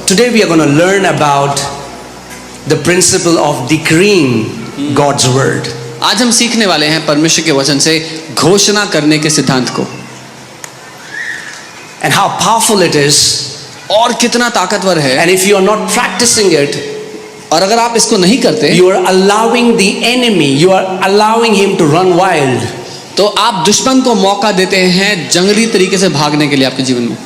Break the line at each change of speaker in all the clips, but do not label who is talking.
today we are going to learn about the principle of decreeing God's word.
आज हम सीखने वाले हैं परमेश्वर के वचन से घोषणा करने के सिद्धांत को,
and how powerful it is,
और कितना ताकतवर है.
and if you are not practicing it,
और अगर आप इसको नहीं करते,
you are allowing the enemy, you are allowing him to run wild.
तो आप दुश्मन को मौका देते हैं जंगली तरीके से भागने के लिए आपके जीवन में.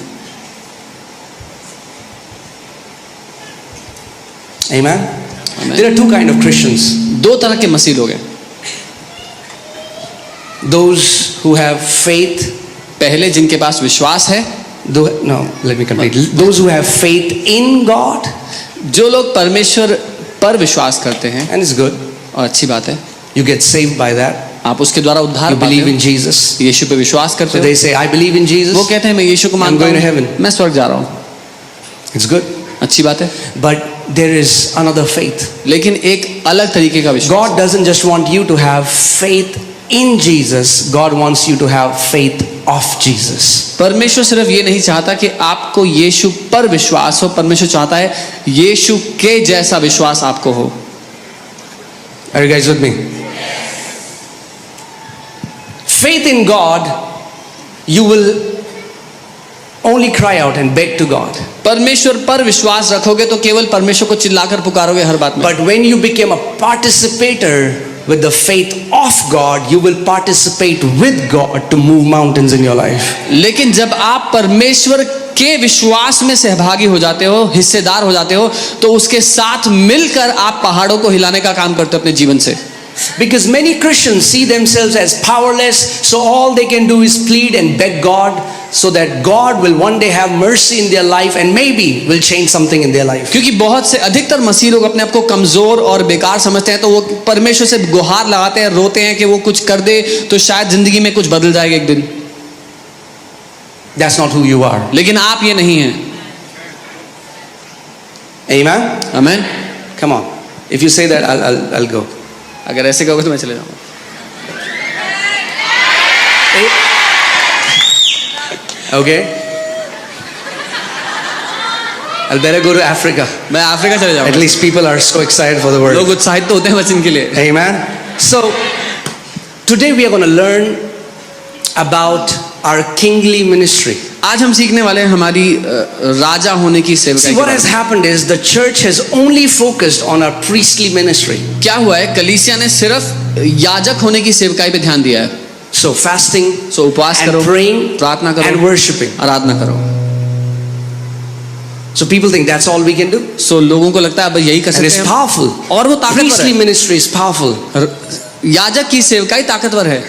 Amen? There are two kind of Christians.
दो तरह के मसीह लोग हैं.
Those who have faith,
पहले जिनके पास विश्वास है,
let me complete. Those who have faith in God,
जो लोग परमेश्वर पर विश्वास करते हैं,
and it's good.
और अच्छी बात है,
You get saved by that.
आप उसके द्वारा उद्धार
You
पाते
believe in
हो,
Jesus.
यीशु पे विश्वास करते
So
हो.
they say, I believe in Jesus.
वो कहते हैं मैं यीशु को
I'm
मानता
going to
हूँ,
heaven.
मैं स्वर्ग जा रहा हूँ.
It's good.
अच्छी बात है.
But there is another faith.
लेकिन एक अलग तरीके का विश्वास.
God doesn't just want you to have faith in Jesus. God wants you to have faith of Jesus.
परमेश्वर सिर्फ ये नहीं चाहता कि आपको यीशु पर विश्वास हो, परमेश्वर चाहता है यीशु के जैसा विश्वास आपको हो.
Are you guys with me? Faith in God, you will only cry out and beg to God.
परमेश्वर पर विश्वास रखोगे तो केवल परमेश्वर को चिल्लाकर पुकारोगे हर बात में.
But when you become a participator with the faith of God, you will participate with God to move mountains in your life.
लेकिन जब आप परमेश्वर के विश्वास में सहभागी हो जाते हो, हिस्सेदार हो जाते हो, तो उसके साथ मिलकर आप पहाड़ों को हिलाने का काम करते हो अपने जीवन से.
Because many Christians see themselves as powerless, so all they can do is plead and beg God, so that God will one day have mercy in their life and maybe will change something in their life.
क्योंकि बहुत से अधिकतर मसीह लोग अपने आप को कमजोर और बेकार समझते हैं, तो वो परमेश्वर से गुहार लगाते हैं, रोते हैं कि वो कुछ कर दे तो शायद जिंदगी में कुछ बदल जाएगा एक दिन.
That's not who you are.
लेकिन आप ये नहीं हैं.
Amen?
आमीन.
Come on. If you say that, I'll go.
अगर ऐसे कहोगे तो मैं चले जाऊंगा.
Okay? I'll better go to Africa.
मैं अफ्रीका चले
At
जाऊंगा.
least people are so excited for the word.
लोग उत्साहित तो होते हैं वचन के लिए.
Amen? So, today we are going to learn about our kingly ministry.
आज हम सीखने वाले हैं हमारी राजा होने की सेवकाई
See,
के
what
बारे
has
में.
happened is the church has only focused on our priestly ministry.
क्या हुआ है, कलीसिया ने सिर्फ याजक होने की सेवकाई पे ध्यान दिया है.
So, fasting
सो उपवास
and
करो,
praying
प्रार्थना
and
करो,
worshiping.
आराधना करो.
So, people think that's all we can do.
सो लोगों को लगता है अब यही कर
And it's
सकते हैं.
powerful.
और वो ताकतवर
Priestly
है.
ministry is powerful.
याजक की सेवकाई ताकतवर है.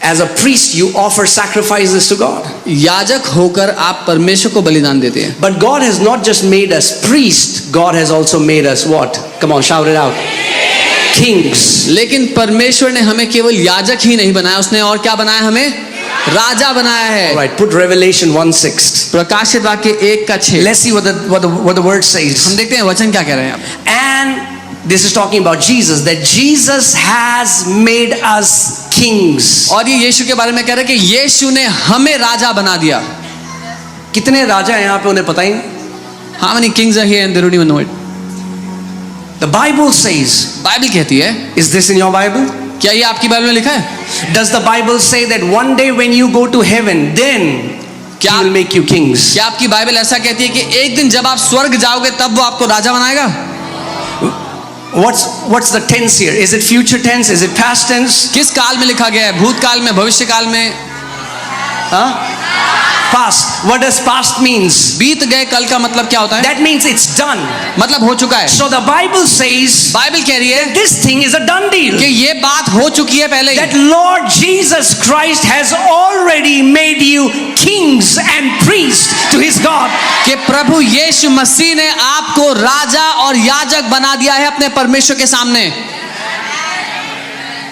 As a priest, you offer sacrifices to God.
याजक होकर आप परमेश्वर को बलिदान देते हैं.
But God has not just made us priests, God has also made us what? Come on, shout it out. Kings.
लेकिन परमेश्वर ने हमें केवल याजक ही नहीं बनाया, उसने और क्या बनाया, हमें राजा बनाया है.
All right, put Revelation 1:6.
प्रकाशित वाक्य 1:6.
Let's see what the word says.
हम देखते हैं वचन क्या कह रहे हैं.
And this is talking about Jesus, that Jesus has made us kings.
और ये यीशु के बारे में कह रहे हैं कि यीशु ने हमें राजा बना दिया.
कितने राजा हैं यहाँ पे, उन्हें पता ही नहीं.
How many kings are here and they don't even know it?
The Bible says,
Bible कहती है.
is this in your Bible?
क्या ये आपकी बाइबल में लिखा है?
Does the Bible say that one day when you go to heaven, then He will make you kings?
क्या आपकी बाइबल ऐसा कहती है कि एक दिन जब आप स्वर्ग जाओगे तब वो आपको राजा बनाएगा?
What's the tense here? Is it future tense? Is it past tense?
किस काल में लिखा गया है? भूतकाल में, भविष्य काल में?
Huh? Past. What does past means?
बीत गए कल का मतलब क्या होता है?
That means it's done.
मतलब हो चुका है.
So the Bible says,
Bible कह रही है
this thing is a done deal.
कि ये बात हो चुकी है पहले ही.
That Lord Jesus Christ has already made you kings and priests to His God.
कि प्रभु यीशु मसीह ने आपको राजा और याजक बना दिया है अपने परमेश्वर के सामने.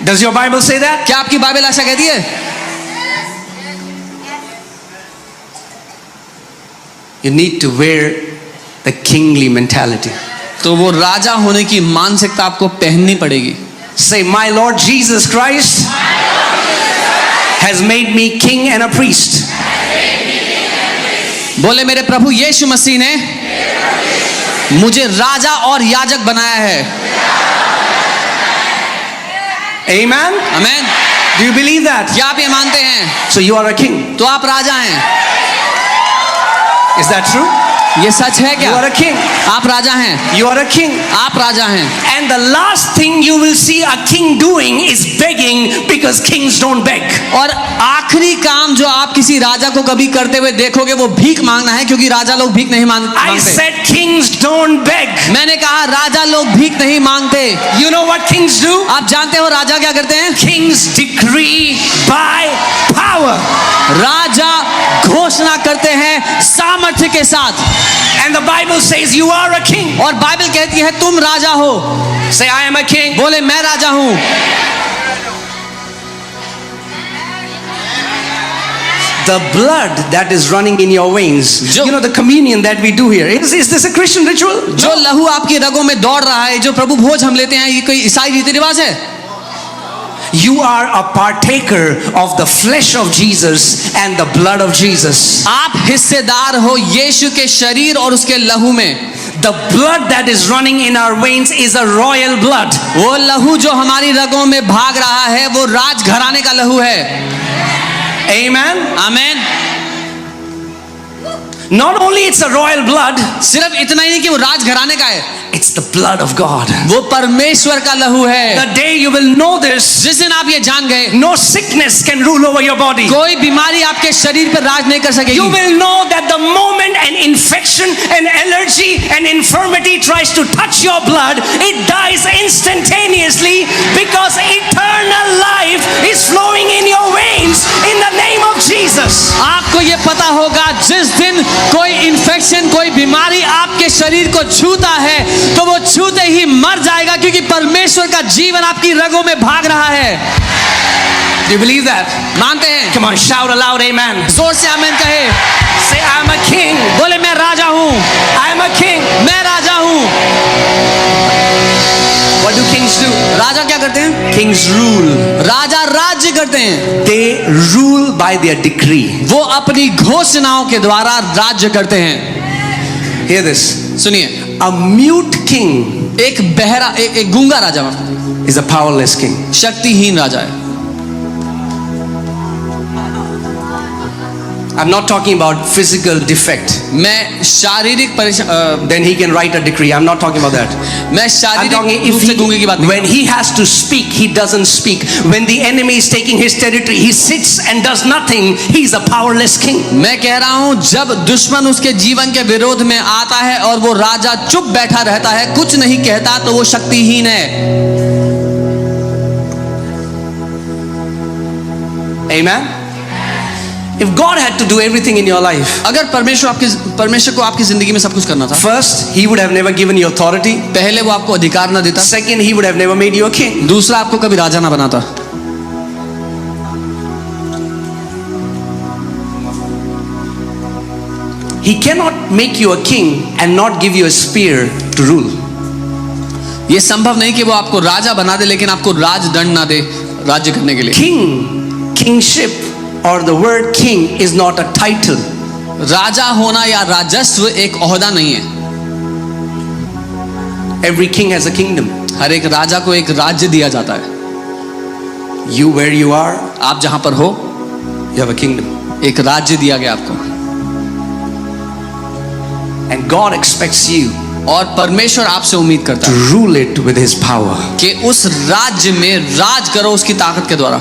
Does your Bible say that?
क्या आपकी बाइबल ऐसा कहती है?
You need to wear the kingly mentality.
तो वो राजा होने की मानसिकता आपको पहननी पड़ेगी.
Say, my Lord Jesus Christ has made me king and a priest.
बोले मेरे प्रभु यीशु मसीह ने मुझे राजा और याजक बनाया है।
Amen?
Amen.
Do you believe that?
क्या आप ये मानते हैं?
So you are a king.
तो आप राजा हैं।
Is that true?
ये सच है
You
क्या?
are a king.
आप राजा हैं।
You are a king.
आप राजा हैं।
And the last thing you will see a king doing is begging, because kings don't beg.
और आखिरी काम जो आप किसी राजा को कभी करते हुए देखोगे वो भीख मांगना है, क्योंकि राजा लोग भीख नहीं
I
मांगते।
said kings don't beg.
मैंने कहा राजा लोग भीख नहीं मांगते।
You know what kings do?
आप जानते हो राजा क्या करते हैं?
Kings decree by power.
राजा घोषणा करते हैं सामर्थ्य के साथ।
And the Bible says you are a king.
और बाइबल कहती है तुम राजा हो।
Say I am a king.
बोले मैं राजा हूं।
The blood that is running in your veins,
जो-
you know, the communion that we do here, is this a Christian ritual?
जो लहू आपकी रगों में दौड़ रहा है, जो प्रभु भोज हम लेते हैं, ये कोई ईसाई रीति रिवाज है?
You are a partaker of the flesh of Jesus and the blood of Jesus.
आप हिस्सेदार हो यीशु के शरीर और उसके लहू में।
The blood that is running in our veins is a royal blood.
वो लहू जो हमारी रगों में भाग रहा है वो राजघराने का लहू है।
Amen?
Amen.
Not only it's a royal blood,
सिर्फ इतना ही नहीं कि वो राजघराने का है,
it's the blood of God.
वो परमेश्वर का लहू है।
The day you will know this,
जिस दिन आप ये जान गए,
no sickness can rule over your body.
कोई बीमारी आपके शरीर पर राज नहीं कर सकेगी।
You will know that the moment an infection, an allergy, an infirmity tries to touch your blood, it dies instantaneously, because eternal life is flowing in your veins in the name of Jesus.
आपको ये पता होगा जिस दिन कोई infection, कोई बीमारी आपके शरीर को छूता है तो वो छूते ही मर जाएगा, क्योंकि परमेश्वर का जीवन आपकी रगों में भाग रहा है।
Do you believe that?
मानते हैं?
Come on, shout aloud, amen.
जोर से आमीन कहे।
Say, I'm a king.
बोले मैं राजा हूँ।
I'm a king.
मैं राजा हूँ।
What do kings do?
राजा क्या करते हैं?
Kings rule.
राजा राज्य करते हैं।
They rule by their decree.
वो अपनी घोषणाओं के द्वारा राज्य करते हैं।
Hear this.
सुनिए,
A mute king
एक बहरा, एक गूंगा राजा
is a powerless king.
शक्तिहीन राजा है।
I'm not talking about physical defect.
मैं शारीरिक परेशान,
Then he can write a decree. I'm not talking about that.
मैं
I'm
शारीरिक
talking
रूप से गूंगे की बात नहीं।
when he has to speak, he doesn't speak. When the enemy is taking his territory, he sits and does nothing. He's a powerless king.
मैं कह रहा हूं जब दुश्मन उसके जीवन के विरोध में आता है और वो राजा चुप बैठा रहता है, कुछ नहीं कहता, तो वो शक्तिहीन है।
Amen. If God had to do everything in your life,
अगर परमेश्वर को आपकी जिंदगी में सब कुछ करना था,
first, he would have never given you authority.
पहले वो आपको अधिकार ना देता,
Second, he would have never made you a king.
दूसरा आपको कभी राजा ना बनाता।
He cannot make you a king and not give you a spear to rule.
ये संभव नहीं कि वो आपको राजा बना दे लेकिन आपको राजदंड ना दे राज्य करने के लिए।
King, kingship, or the word king is not a title.
राजा होना या राजस्व एक ओहदा नहीं है।
Every king has a kingdom.
हर एक राजा को एक राज्य दिया जाता है।
You where you are,
आप जहां पर हो,
you have a kingdom.
एक राज्य दिया गया आपको,
And God expects you
और परमेश्वर आपसे उम्मीद करता
to
है
rule it with his power.
कि उस राज्य में राज करो उसकी ताकत के द्वारा।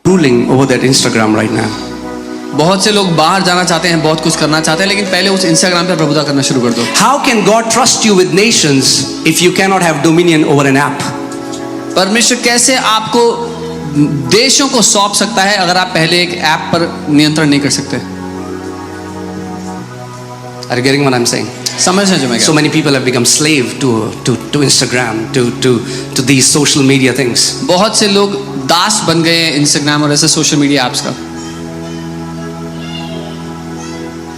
Ruling over that Instagram right now.
बहुत से लोग बाहर जाना चाहते हैं, बहुत कुछ करना चाहते हैं, लेकिन पहले उस इंस्टाग्राम पर प्रभुता करना शुरू कर दो।
How can God trust you with nations if you cannot have dominion over an app?
परमेश्वर कैसे आपको देशों को सौंप सकता है अगर आप पहले एक ऐप पर नियंत्रण नहीं कर सकते?
Are you getting what I'm saying?
समझ रहे हैं जो मैं कह
So
रहा
many people have become slave to Instagram, to these social media things.
हूं? बहुत से लोग दास बन गए हैं इंस्टाग्राम और ऐसे सोशल मीडिया ऐप्स का।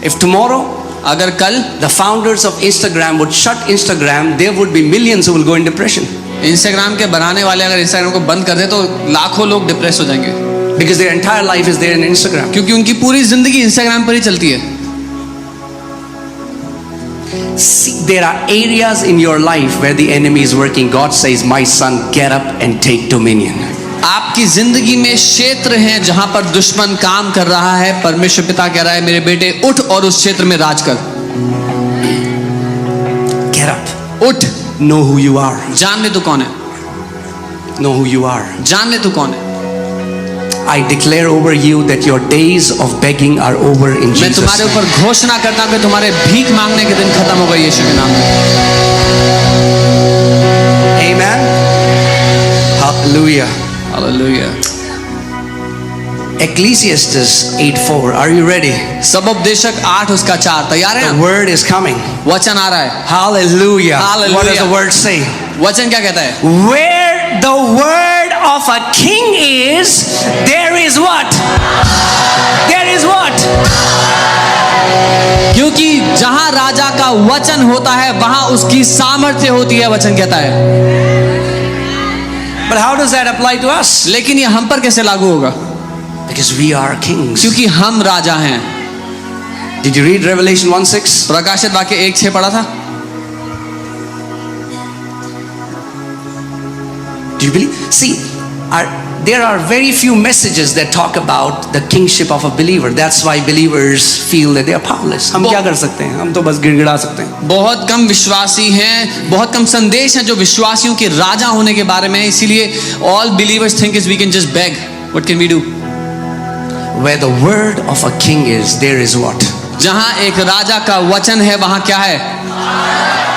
If tomorrow
अगर कल
the founders of Instagram would shut Instagram, there would be millions who will go in depression.
Instagram के बनाने वाले अगर इंस्टाग्राम को बंद कर दे तो लाखों लोग डिप्रेस हो जाएंगे।
Because their entire life is there in Instagram.
क्योंकि उनकी पूरी जिंदगी इंस्टाग्राम पर ही चलती है।
See, there are areas in your life where the enemy is working. God says, my son, get up and take dominion.
आपकी जिंदगी में क्षेत्र हैं जहां पर दुश्मन काम कर रहा है। परमेश्वर पिता कह रहा है, मेरे बेटे उठ और उस क्षेत्र में राज कर।
Get up.
उठ,
Know who you are.
जान ले तू कौन है,
Know who you are.
जान ले तू कौन है।
I declare over you that your days of begging are over in
मैं
Jesus'
तुम्हारे
name.
ऊपर घोषणा करता हूं कि तुम्हारे भीख मांगने के दिन खत्म हो गए यीशु के नाम में।
Amen. Hallelujah.
Hallelujah.
Ecclesiastes 8:4. Are you ready?
सबोपदेशक 8 उसका 4 तैयार
The
है?
word is coming.
वचन आ रहा है।
Hallelujah.
Hallelujah.
What does the word say?
वचन क्या कहता है?
Where the word of a king is, there is what? There is what?
क्योंकि जहां राजा का वचन होता है वहां उसकी सामर्थ्य होती है, वचन कहता है।
But how does that apply to us?
लेकिन ये हम पर कैसे लागू होगा?
Because we are kings.
क्योंकि हम राजा हैं।
Did you read Revelation 1:6?
प्रकाशित वाक्य 1:6 पढ़ा था?
Do you believe? See, there are very few messages that talk about the kingship of a believer. That's why believers feel that they are powerless. हम क्या कर सकते हैं? हम तो बस गिड़गिड़ा सकते हैं।
बहुत कम विश्वासी हैं, बहुत कम संदेश हैं जो विश्वासियों के राजा होने के बारे में है। इसीलिए all believers think is we can just beg. What can we do?
Where the word of a king is, there is what?
जहां एक राजा का वचन है वहां क्या है?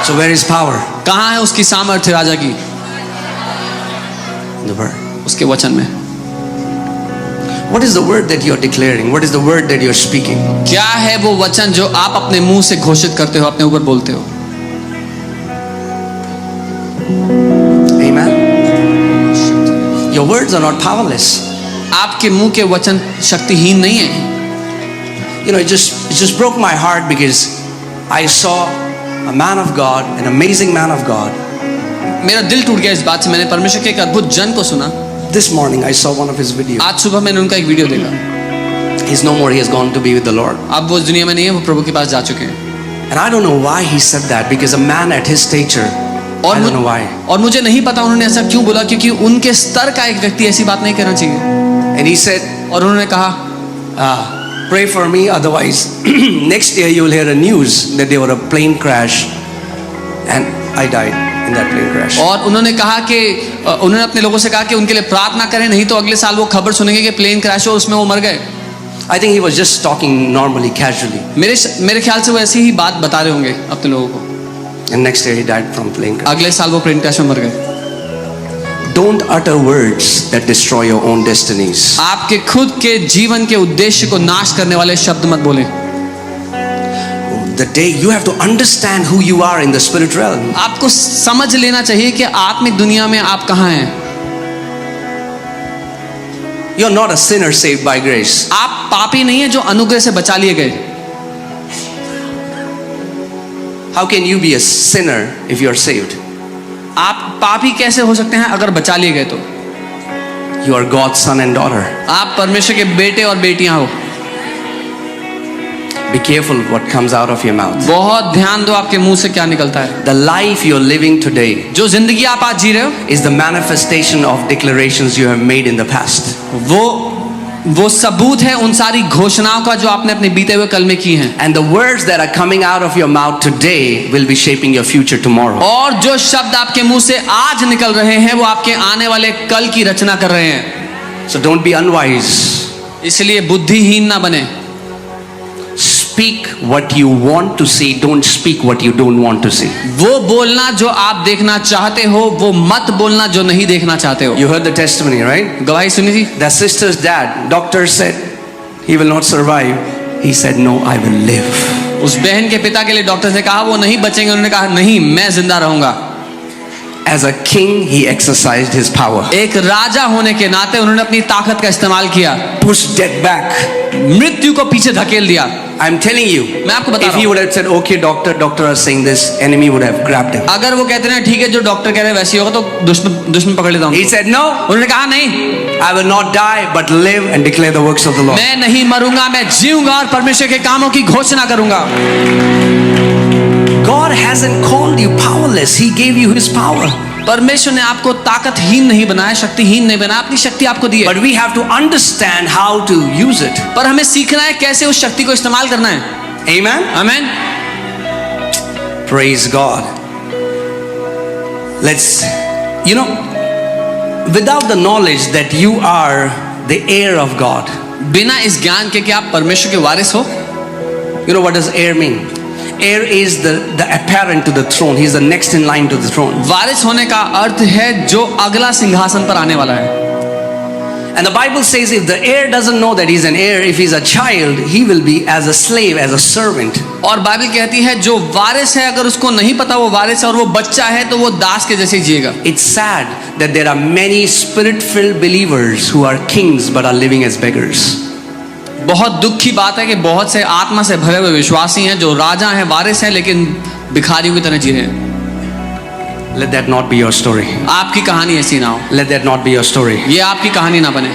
So where is power?
कहां है उसकी सामर्थ्य राजा की?
The word.
उसके वचन में।
What is the word that you are declaring? What is the word that you are speaking?
क्या है वो वचन जो आप अपने मुंह से घोषित करते हो, अपने ऊपर बोलते हो?
Amen. Your words are not powerless.
आपके मुंह के वचन शक्तिहीन नहीं है।
You know, it just broke my heart because I saw a man of God, an amazing man of God.
मेरा दिल टूट गया इस बात से। मैंने परमेश्वर के एक अद्भुत जन को सुना।
This morning I saw one of his videos.
आज सुबह मैंने उनका एक वीडियो देखा।
He's no more. He has gone to be with the Lord.
अब वो इस दुनिया में नहीं है, वो प्रभु के पास जा चुके हैं।
And I don't know why he said that, because a man at his stature, I don't know why.
और मुझे नहीं पता उन्होंने ऐसा क्यों बोला, क्योंकि उनके स्तर का एक व्यक्ति ऐसी बात नहीं करना चाहिए।
And he said,
और उन्होंने कहा,
pray for me, otherwise next year you will hear a news that there was a plane crash and I died in that plane crash.
और उन्होंने कहा कि उन्होंने अपने लोगों से कहा कि उनके लिए प्रार्थना करें, नहीं तो अगले साल वो खबर सुनेंगे कि प्लेन क्रैश हो, उसमें वो मर गए।
I think he was just talking normally, casually.
मेरे ख्याल से वो ऐसी ही बात बता रहे होंगे अपने लोगों को।
And next year he died from plane crash.
अगले साल वो प्लेन क्रैश में मर गए।
Don't utter words that destroy your own destinies.
आपके खुद के जीवन के उद्देश्य को नाश करने वाले शब्द मत बोलें।
The day you have to understand who you are in the spirit realm.
आपको समझ लेना चाहिए कि आत्मिक दुनिया में आप कहाँ हैं।
You're not a sinner saved by grace.
आप पापी नहीं है जो अनुग्रह से बचा लिए गए।
How can you be a sinner if you are saved?
आप पापी कैसे हो सकते हैं अगर बचा लिए गए तो?
You are God's son and daughter.
आप परमेश्वर के बेटे और बेटियां हो।
Be careful what comes out of your mouth.
बहुत ध्यान दो आपके मुंह से क्या निकलता है।
The life you're living today
जो जिंदगी आप आज जी रहे हो
is the manifestation of declarations you have made in the past.
वो सबूत है उन सारी घोषणाओं का जो आपने अपने बीते हुए कल में की हैं।
And the words that are coming out of your mouth today will be shaping your future tomorrow.
और जो शब्द आपके मुंह से आज निकल रहे हैं वो आपके आने वाले कल की रचना कर रहे हैं।
So don't be unwise.
इसलिए बुद्धिहीन ना बने।
Speak what you want to see. Don't speak what you don't want to see.
वो बोलना जो आप देखना चाहते हो, वो मत बोलना जो नहीं देखना चाहते हो।
You heard the testimony, right?
गवाही सुनी थी।
That sister's dad, doctor said he will not survive. He said, no, I will live.
उस बहन के पिता के लिए डॉक्टर ने कहा वो नहीं बचेंगे, उन्होंने कहा नहीं, मैं जिंदा रहूंगा।
As a king, he exercised his power.
एक राजा होने के नाते उन्होंने अपनी ताकत का इस्तेमाल किया।
Pushed death back.
मृत्यु को पीछे धकेल दिया।
I'm telling you,
मैं आपको बता
if
रहा
he
हूं,
would have said, okay, doctor are saying this, enemy would have grabbed him.
अगर वो कहते ना ठीक है जो डॉक्टर कह रहे हैं वैसे ही होगा तो दुश्मन पकड़ लेता हूं।
He said, no,
उन्होंने कहा नहीं,
I will not die but live and declare the works of the Lord.
मैं नहीं मरूंगा, मैं जीऊंगा और परमेश्वर के कामों की घोषणा करूंगा।
God hasn't called you powerless. He gave you His power.
परमेश्वर ने आपको ताकतहीन नहीं बनाया, शक्तिहीन नहीं बनाया, अपनी शक्ति आपको दी है।
But we have to understand how to use it.
पर हमें सीखना है कैसे उस शक्ति को इस्तेमाल करना है।
Amen?
आमीन।
Praise God. Let's, without the knowledge that you are the heir of God.
बिना इस ज्ञान के कि आप परमेश्वर के वारिस हो।
You know what does heir mean? Heir is the apparent to the throne. He is the next in line to the throne.
वारिस होने का अर्थ है जो अगला सिंहासन पर आने वाला है।
And the Bible says if the heir doesn't know that he's an heir, if he's a child, he will be as a slave, as a servant.
और बाइबल कहती है जो वारिस है अगर उसको नहीं पता वो वारिस है और वो बच्चा है तो वो दास के जैसे जिएगा।
It's sad that there are many spirit-filled believers who are kings but are living as beggars.
बहुत दुख की बात है कि बहुत से आत्मा से भरे हुए विश्वासी हैं जो राजा हैं, वारिस हैं, लेकिन भिखारियों की तरह जी रहे हैं।
Let that not be your story.
आपकी कहानी ऐसी ना हो।
Let that not be your story.
ये आपकी कहानी ना बने।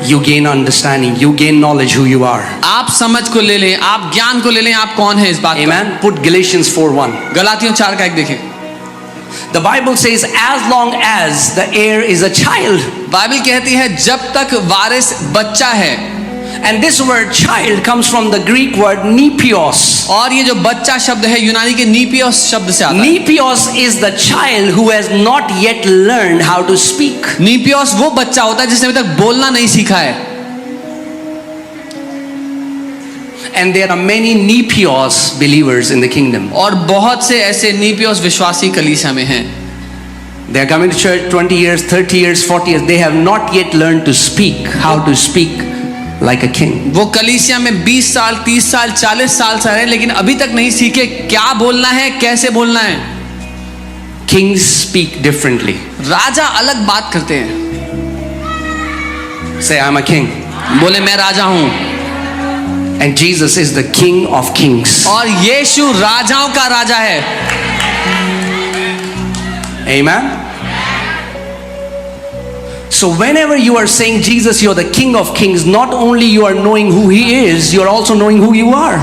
You gain understanding. You gain knowledge who you are.
आप समझ को ले लें, आप ज्ञान को ले लें, आप कौन है इस बात का।
Amen. Put Galatians 4:1.
गलातियों 4:1 देखें।
The Bible says as long as the heir is a child.
Bible कहती है जब तक वारिस बच्चा है।
And this word child comes from the Greek word nepios.
और ये जो बच्चा शब्द है यूनानी के नीपियोस शब्द से आता है।
Nepios is the child who has not yet learned how to speak.
नीपियोस वो बच्चा होता है जिसने अभी तक बोलना नहीं सीखा है।
And there are many nepios believers in the kingdom.
और बहुत से ऐसे नीपियोस विश्वासी कलीसिया में हैं।
They are coming to church 20 years, 30 years, 40 years. They have not yet learned to speak, how to speak like a king.
वो कलीसिया में 20 साल, 30 साल, 40 साल से रहे लेकिन अभी तक नहीं सीखे क्या बोलना है, कैसे बोलना है।
Kings speak differently.
राजा अलग बात करते हैं।
Say, I'm a king.
बोले मैं राजा हूं।
And Jesus is the King of kings.
और यीशु राजाओं का राजा है।
Amen. So whenever you are saying Jesus, you're the King of kings, not only you are knowing who He is, you are also knowing who you are.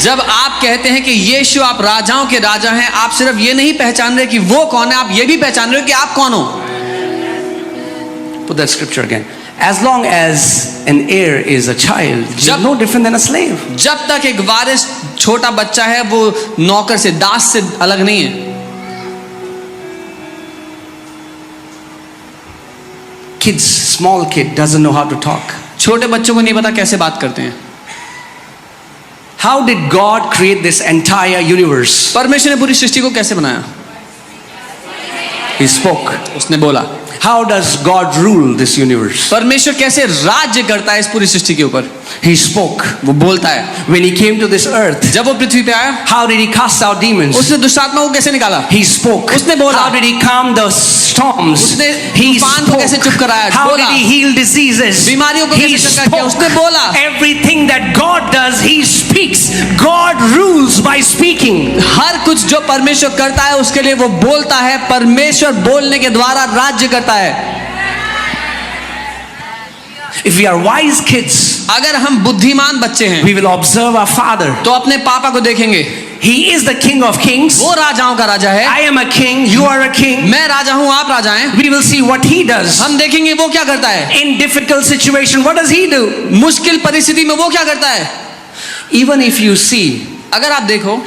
जब आप कहते हैं कि यीशु आप राजाओं के राजा हैं, आप सिर्फ ये नहीं पहचान रहे कि वो कौन है, आप ये भी पहचान रहे हो कि आप कौन हो।
Put that scripture again. As long as an heir is a child, he is no different than a slave.
जब तक एक वारिस छोटा बच्चा है वो नौकर से, दास से अलग नहीं है।
Kids, small kid doesn't know how to talk.
छोटे बच्चों को नहीं पता कैसे बात करते हैं।
How did God create this entire universe?
परमेश्वर ने पूरी सृष्टि को कैसे बनाया?
He spoke.
उसने बोला।
How does God rule this universe?
परमेश्वर कैसे राज्य करता है इस पूरी सृष्टि के ऊपर?
He spoke.
वो बोलता है।
When He came to this earth,
जब वो पृथ्वी पे आया,
how did He cast out demons?
उसने दुष्ट आत्माओं को कैसे निकाला?
He spoke.
उसने बोला।
How did He calm the storms?
उसने
He
तूफान को कैसे चुप
spoke.
कराया?
How
बोला।
did He heal diseases?
बीमारियों को
He
कैसे चंगा किया? उसने
spoke.
बोला।
Everything that God does, He speaks. God rules by speaking.
हर कुछ जो परमेश्वर करता है उसके लिए वो बोलता है। परमेश्वर बोलने के द्वारा राज्य करता है।
If we are wise kids,
अगर हम बुद्धिमान बच्चे हैं
we will observe our Father.
तो अपने पापा को देखेंगे।
He is the King of kings.
वो राजाओं का राजा है।
I am a king. You are a king.
मैं राजा हूँ, आप राजा हैं।
We will see what He does.
हम देखेंगे वो क्या करता है।
In difficult situation, what does He do?
मुश्किल परिस्थिति में वो क्या करता है।
Even if you see,
अगर आप देखो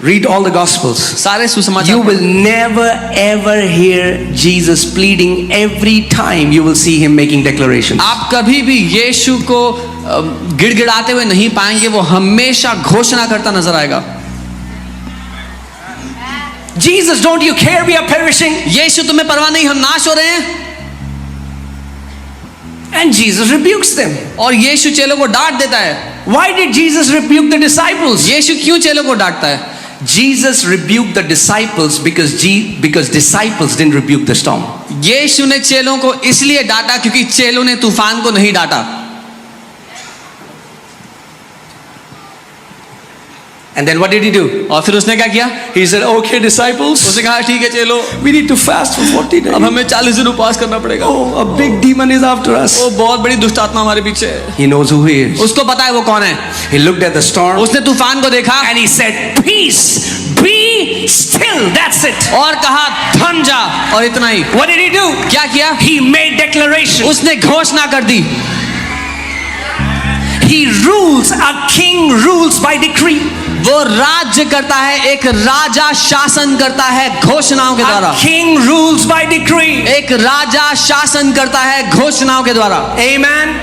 read all the Gospels.
सारे सुसमाचार,
You will never ever hear Jesus pleading. Every time you will see Him making declarations.
आप कभी भी यीशु को गिड़गिड़ाते हुए नहीं पाएंगे। वो हमेशा घोषणा करता नजर आएगा।
Jesus, don't you care we are perishing?
यीशु तुम्हें परवाह नहीं, हम नाश हो रहे हैं।
And Jesus rebukes them.
और यीशु चेलों को डांट देता है।
Why did Jesus rebuke the disciples?
यीशु क्यों चेलों को डांटता है?
Jesus rebuked the disciples because disciples didn't rebuke the storm.
यीशु ने चेलों को इसलिए डांटा क्योंकि चेलों ने तूफान को नहीं डांटा।
And then what did he do?
और फिर उसने क्या किया?
He said, okay, disciples,
उसने कहा ठीक है चलो,
we need to fast for 40 days.
अब हमें 40 दिन उपवास करना पड़ेगा।
Oh, a big demon is after us.
वो बहुत बड़ी दुष्ट आत्मा हमारे पीछे है।
He knows who he is.
उसको पता है वो कौन है।
He looked at the storm
उसने तूफान को देखा
and he said, peace, be still. That's it.
और कहा थम जा, और इतना ही।
What did he do?
क्या किया?
He made declaration.
उसने घोषणा कर दी।
He rules. A king rules by decree.
वो राज्य करता है, एक राजा शासन करता है घोषणाओं के द्वारा।
A king rules by decree.
एक राजा शासन करता है घोषणाओं के द्वारा।
Amen.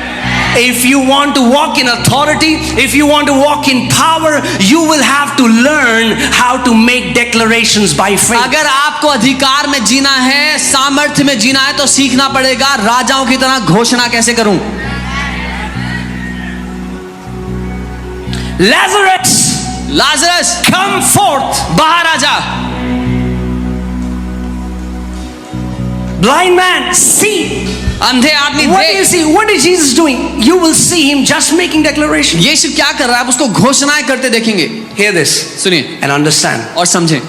If you want to walk in authority, if you want to walk in power, you will have to learn how to make declarations by faith.
अगर आपको अधिकार में जीना है, सामर्थ्य में जीना है, तो सीखना पड़ेगा राजाओं की तरह घोषणा कैसे करूं। Lazarus
Come forth.
बाहर आ जा।
Blind man, see.
अंधे आदमी
What do you
देख।
see? What is Jesus doing? You will see him just making declaration.
यीशु क्या कर रहा है, आप उसको घोषणाएं करते देखेंगे।
Hear this
सुनिए
and understand.
और समझें।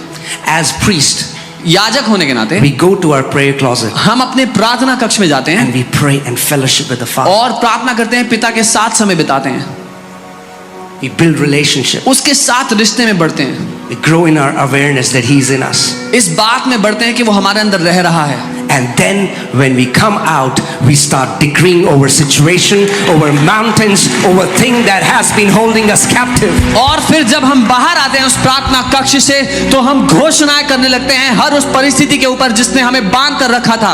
As priest,
याजक होने के नाते
we go to our prayer closet
हम अपने प्रार्थना कक्ष में जाते हैं
and we pray and fellowship with the Father.
और प्रार्थना करते हैं, पिता के साथ समय बिताते हैं,
We build relationship.
उसके साथ रिश्ते में बढ़ते हैं,
We grow in our awareness that He's in us.
इस बात में बढ़ते हैं कि वो हमारे अंदर रह रहा है।
And then when we come out, we start decreeing over situation, over mountains, over thing that has been holding us captive.
और फिर जब हम बाहर आते हैं उस प्रार्थना कक्ष से, तो हम घोषणाएं करने लगते हैं हर उस परिस्थिति के ऊपर जिसने हमें बांध कर रखा था।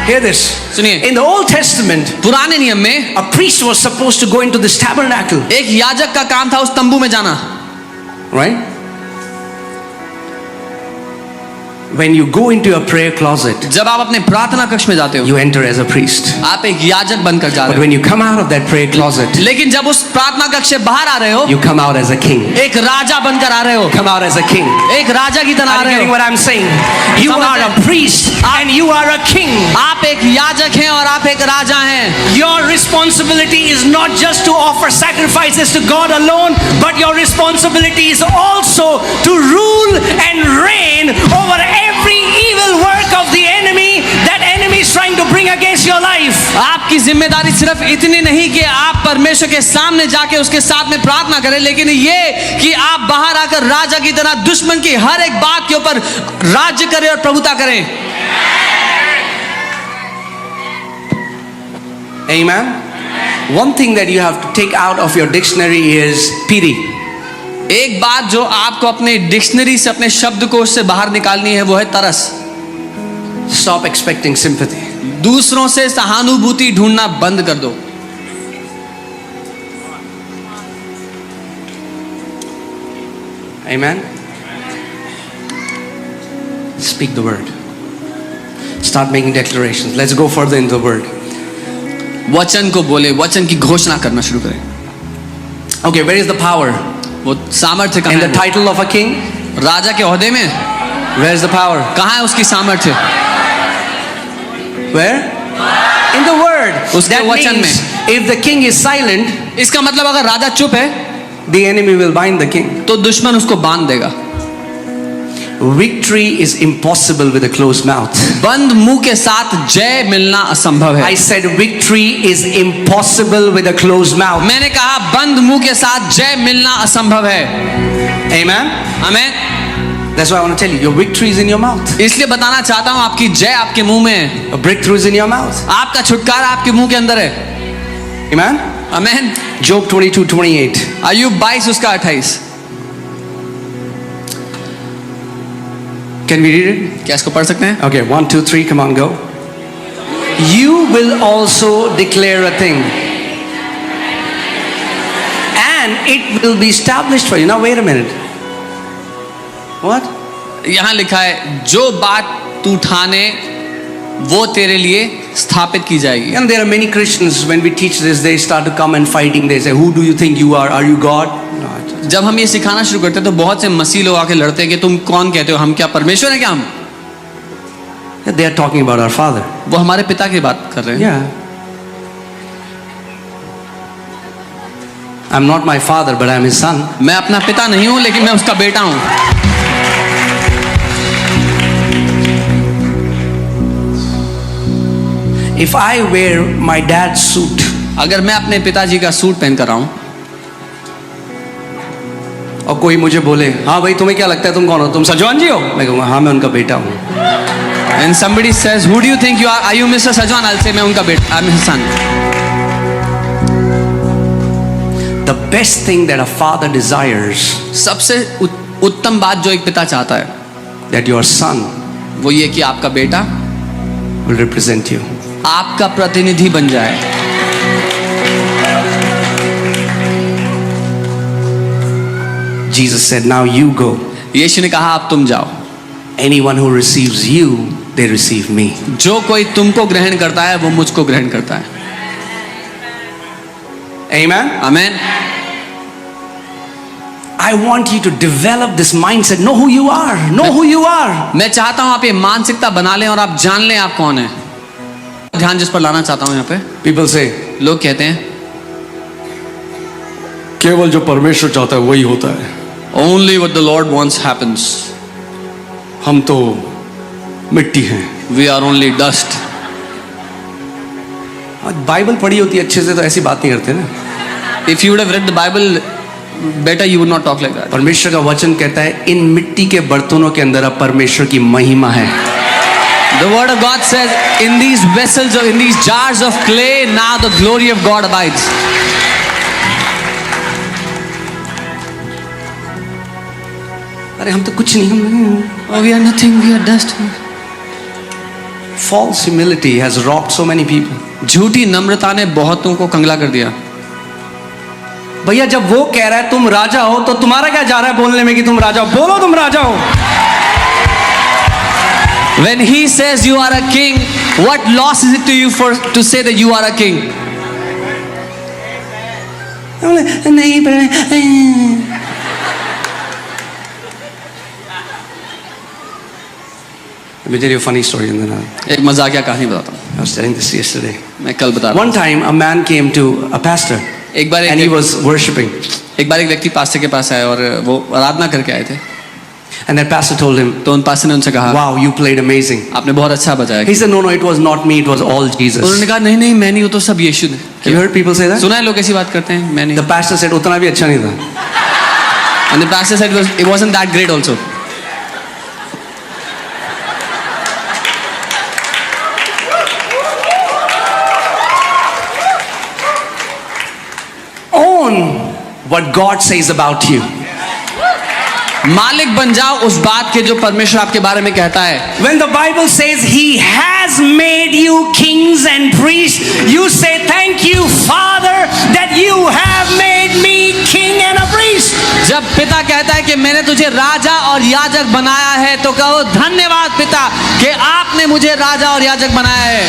Hear this.
सुनिए,
In the Old Testament,
पुराने नियम में
a priest was supposed to go into this tabernacle,
एक याजक का काम था उस तंबू में जाना।
right? When you go into your prayer closet,
जब आप अपने प्रार्थना कक्ष में जाते हो,
you enter as a priest.
आप एक याजक बनकर जा
But
रहे हो।
when you come out of that prayer closet,
लेकिन जब उस प्रार्थना कक्ष से बाहर आ रहे हो,
you come out as a king.
एक राजा बनकर आ रहे हो,
Come out as a king.
एक राजा की तरह आ
Are you
रहे
getting
हो।
what I'm saying? You are a priest and you are a king.
आप एक याजक हैं और आप एक राजा हैं।
Your responsibility is not just to offer sacrifices to God alone, but your responsibility is also to rule and reign over every evil work of the enemy that enemy is trying to bring against your life.
आपकी जिम्मेदारी सिर्फ इतनी नहीं कि आप परमेश्वर के सामने जाके उसके साथ में प्रार्थना करें, लेकिन ये कि आप बाहर आकर राजा की तरह दुश्मन की हर एक बात के ऊपर राज्य करें और प्रभुता करें।
Amen. One thing that you have to take out of your dictionary is pity.
एक बात जो आपको अपने डिक्शनरी से, अपने शब्दकोश से बाहर निकालनी है, वो है तरस।
Stop expecting sympathy.
दूसरों से सहानुभूति ढूंढना बंद कर दो।
Amen. Speak the word. Start making declarations. Let's go further into the word.
वचन को बोले, वचन की घोषणा करना शुरू करें।
Okay, where is the power?
वो सामर्थ्य
In
कहाँ
the
है?
title of a king?
राजा के ओहदे में
Where is the power?
कहाँ है उसकी सामर्थ्य?
Where? In the word.
उसके
That
वचन
means if the king is silent,
इसका मतलब अगर राजा चुप है
the enemy will bind the king.
तो दुश्मन उसको बांध देगा।
Victory is impossible with a closed mouth.
बंद मुंह के साथ जय मिलना असंभव है।
I said victory is impossible with a closed mouth.
मैंने कहा बंद मुंह के साथ जय मिलना असंभव है।
Amen.
आमीन।
That's why I want to tell you, your victory is in your mouth.
इसलिए बताना चाहता हूँ आपकी जय आपके मुंह में है,
A breakthrough is in your mouth.
आपका छुटकारा आपके मुंह के अंदर है।
Amen.
आमीन।
Job 22:28.
अय्यूब 22 उसका 28।
Can we read it?
क्या इसको पढ़ सकते हैं?
Okay, 1, 2, 3, come on, go. You will also declare a thing, and it will be established for you. Now wait a minute. What?
यहाँ लिखा है जो बात तू ठाने वो तेरे लिए स्थापित की जाएगी।
And there are many Christians, when we teach this, they start to come and fighting. They say, who do you think you are? Are you God? No,
जब हम ये सिखाना शुरू करते हैं तो बहुत से मसीह लोग आके लड़ते हैं कि तुम कौन कहते हो, हम क्या परमेश्वर है क्या हम?
they are talking about our Father.
वो हमारे पिता की बात कर रहे हैं।
Yeah. I'm not my father, but I'm his son.
मैं अपना पिता नहीं हूं लेकिन मैं उसका बेटा हूं.
If I wear my dad's suit,
अगर मैं अपने पिताजी का सूट पहन कर आऊं
और कोई मुझे बोले, हाँ भाई तुम्हें क्या लगता है तुम कौन हो? तुम सजवान जी हो? मैं कहूँगा हाँ मैं उनका बेटा हूँ.
and somebody says who do you think you are you Mr. Sajwan? I'll say मैं उनका बेटा, I'm his son.
The best thing that a father desires,
सबसे उत्तम बात जो एक पिता चाहता है
that your son
वो ये कि आपका बेटा
will represent you.
आपका प्रतिनिधि बन जाए.
Jesus said, now you go.
यीशु ने कहा अब तुम जाओ.
Anyone who receives you, they receive me.
जो कोई तुमको ग्रहण करता है वो मुझको ग्रहण करता है.
Amen.
Amen.
I want you to develop this mindset. Know who you are. Know who you are.
मैं चाहता हूं आप ये मानसिकता बना लें और आप जान लें आप कौन है. ध्यान जिस पर लाना चाहता हूं यहाँ पे,
People say,
लोग कहते हैं
केवल जो परमेश्वर चाहता है वही होता है.
only what the Lord wants happens.
हम तो मिट्टी हैं.
We are only dust.
Bible पढ़ी होती है अच्छे से तो ऐसी बात नहीं करते ना.
If you would have read the Bible better, you would not talk like that.
परमेश्वर का वचन कहता है इन मिट्टी के बर्तनों के अंदर अब परमेश्वर की महिमा है.
The word of God says, in these vessels, in these jars of clay, now the glory of God abides.
अरे हम तो कुछ नहीं, हम
Oh, we are nothing, we are dust.
false humility has rocked so many people.
झूठी नम्रता ने बहुतों को कंगला कर दिया.
भैया जब वो कह रहा है तुम राजा हो तो तुम्हारा क्या जा रहा है बोलने में कि तुम राजा हो? बोलो तुम राजा हो.
When he says you are a king, what loss is it to you for to say that you are a king?
नहीं पर Let me tell you a funny story and then
एक मजाकिया कहानी बताता हूँ.
I was telling this yesterday.
मैं कल बता रहा हूँ.
One time a man came to a pastor
एक बार
and he was worshiping.
एक व्यक्ति पास्टर के पास आया और वो आराधना करके आए थे.
And that pastor told him,
तो उन पास्टर ने उनसे कहा,
wow, you played amazing.
आपने बहुत अच्छा बजाया.
He said, no, it was not me, it was all Jesus.
उन्होंने कहा नहीं मैं नहीं, वो तो सब यीशु ने.
Have you heard people say that?
सुना है लोग ऐसी बात करते हैं, मैं नहीं.
The pastor said, उतना भी अच्छा नहीं था.
And the pastor said it wasn't that great also.
Own what God says about you.
मालिक बन जाओ उस बात के जो परमेश्वर आपके बारे में कहता है.
When the Bible says He has made you kings and priests, you say, thank you, Father, that you have made me king and a priest.
जब पिता कहता है कि मैंने तुझे राजा और याजक बनाया है तो कहो धन्यवाद पिता कि आपने मुझे राजा और याजक बनाया है.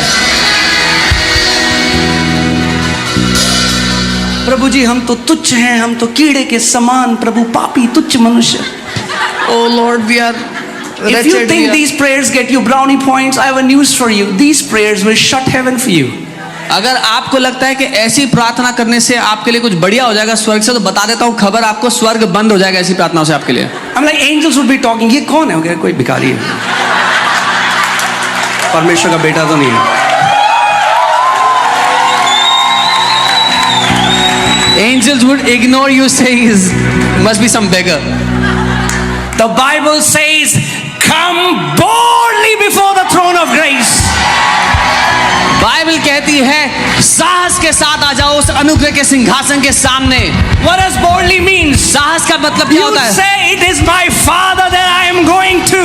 प्रभु जी हम तो तुच्छ हैं, हम तो कीड़े के समान, प्रभु पापी तुच्छ मनुष्य.
Oh Lord, we are
If you think these prayers get you brownie points, I have a news for you. These prayers will shut heaven for you.
अगर आपको लगता है कि ऐसी प्रार्थना करने से आपके लिए कुछ बढ़िया हो जाएगा स्वर्ग से, तो बता देता हूँ खबर, आपको स्वर्ग बंद हो जाएगा ऐसी प्रार्थनाओं से आपके लिए.
I'm like angels would be talking. ये कौन है? क्या कोई भिखारी है? परमेश्वर का बेटा तो नहीं है.
Angels would ignore you saying must be some beggar.
The Bible says, come boldly before the throne of grace.
Bible कहती है साहस के साथ आ जाओ उस अनुग्रह के सिंहासन के सामने.
What does boldly mean?
साहस का मतलब क्या
You
होता है?
say it is my Father that I am going to.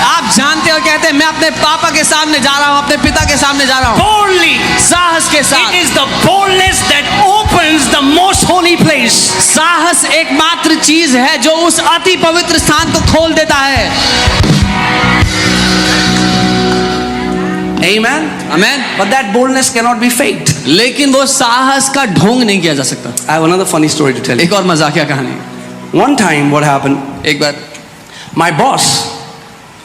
आप जानते हो कहते हैं मैं अपने पापा के सामने जा रहा हूँ, अपने पिता के सामने जा रहा हूँ.
Boldly.
साहस के साथ.
It is the boldness that opens the most holy place.
साहस एकमात्र चीज है जो उस अति पवित्र स्थान को खोल देता है.
Amen.
Amen.
But that boldness cannot be faked.
लेकिन वो साहस का ढोंग नहीं किया जा सकता.
I have another funny story to tell you.
एक और मजाकिया कहानी.
One time what happened,
एक बार
my boss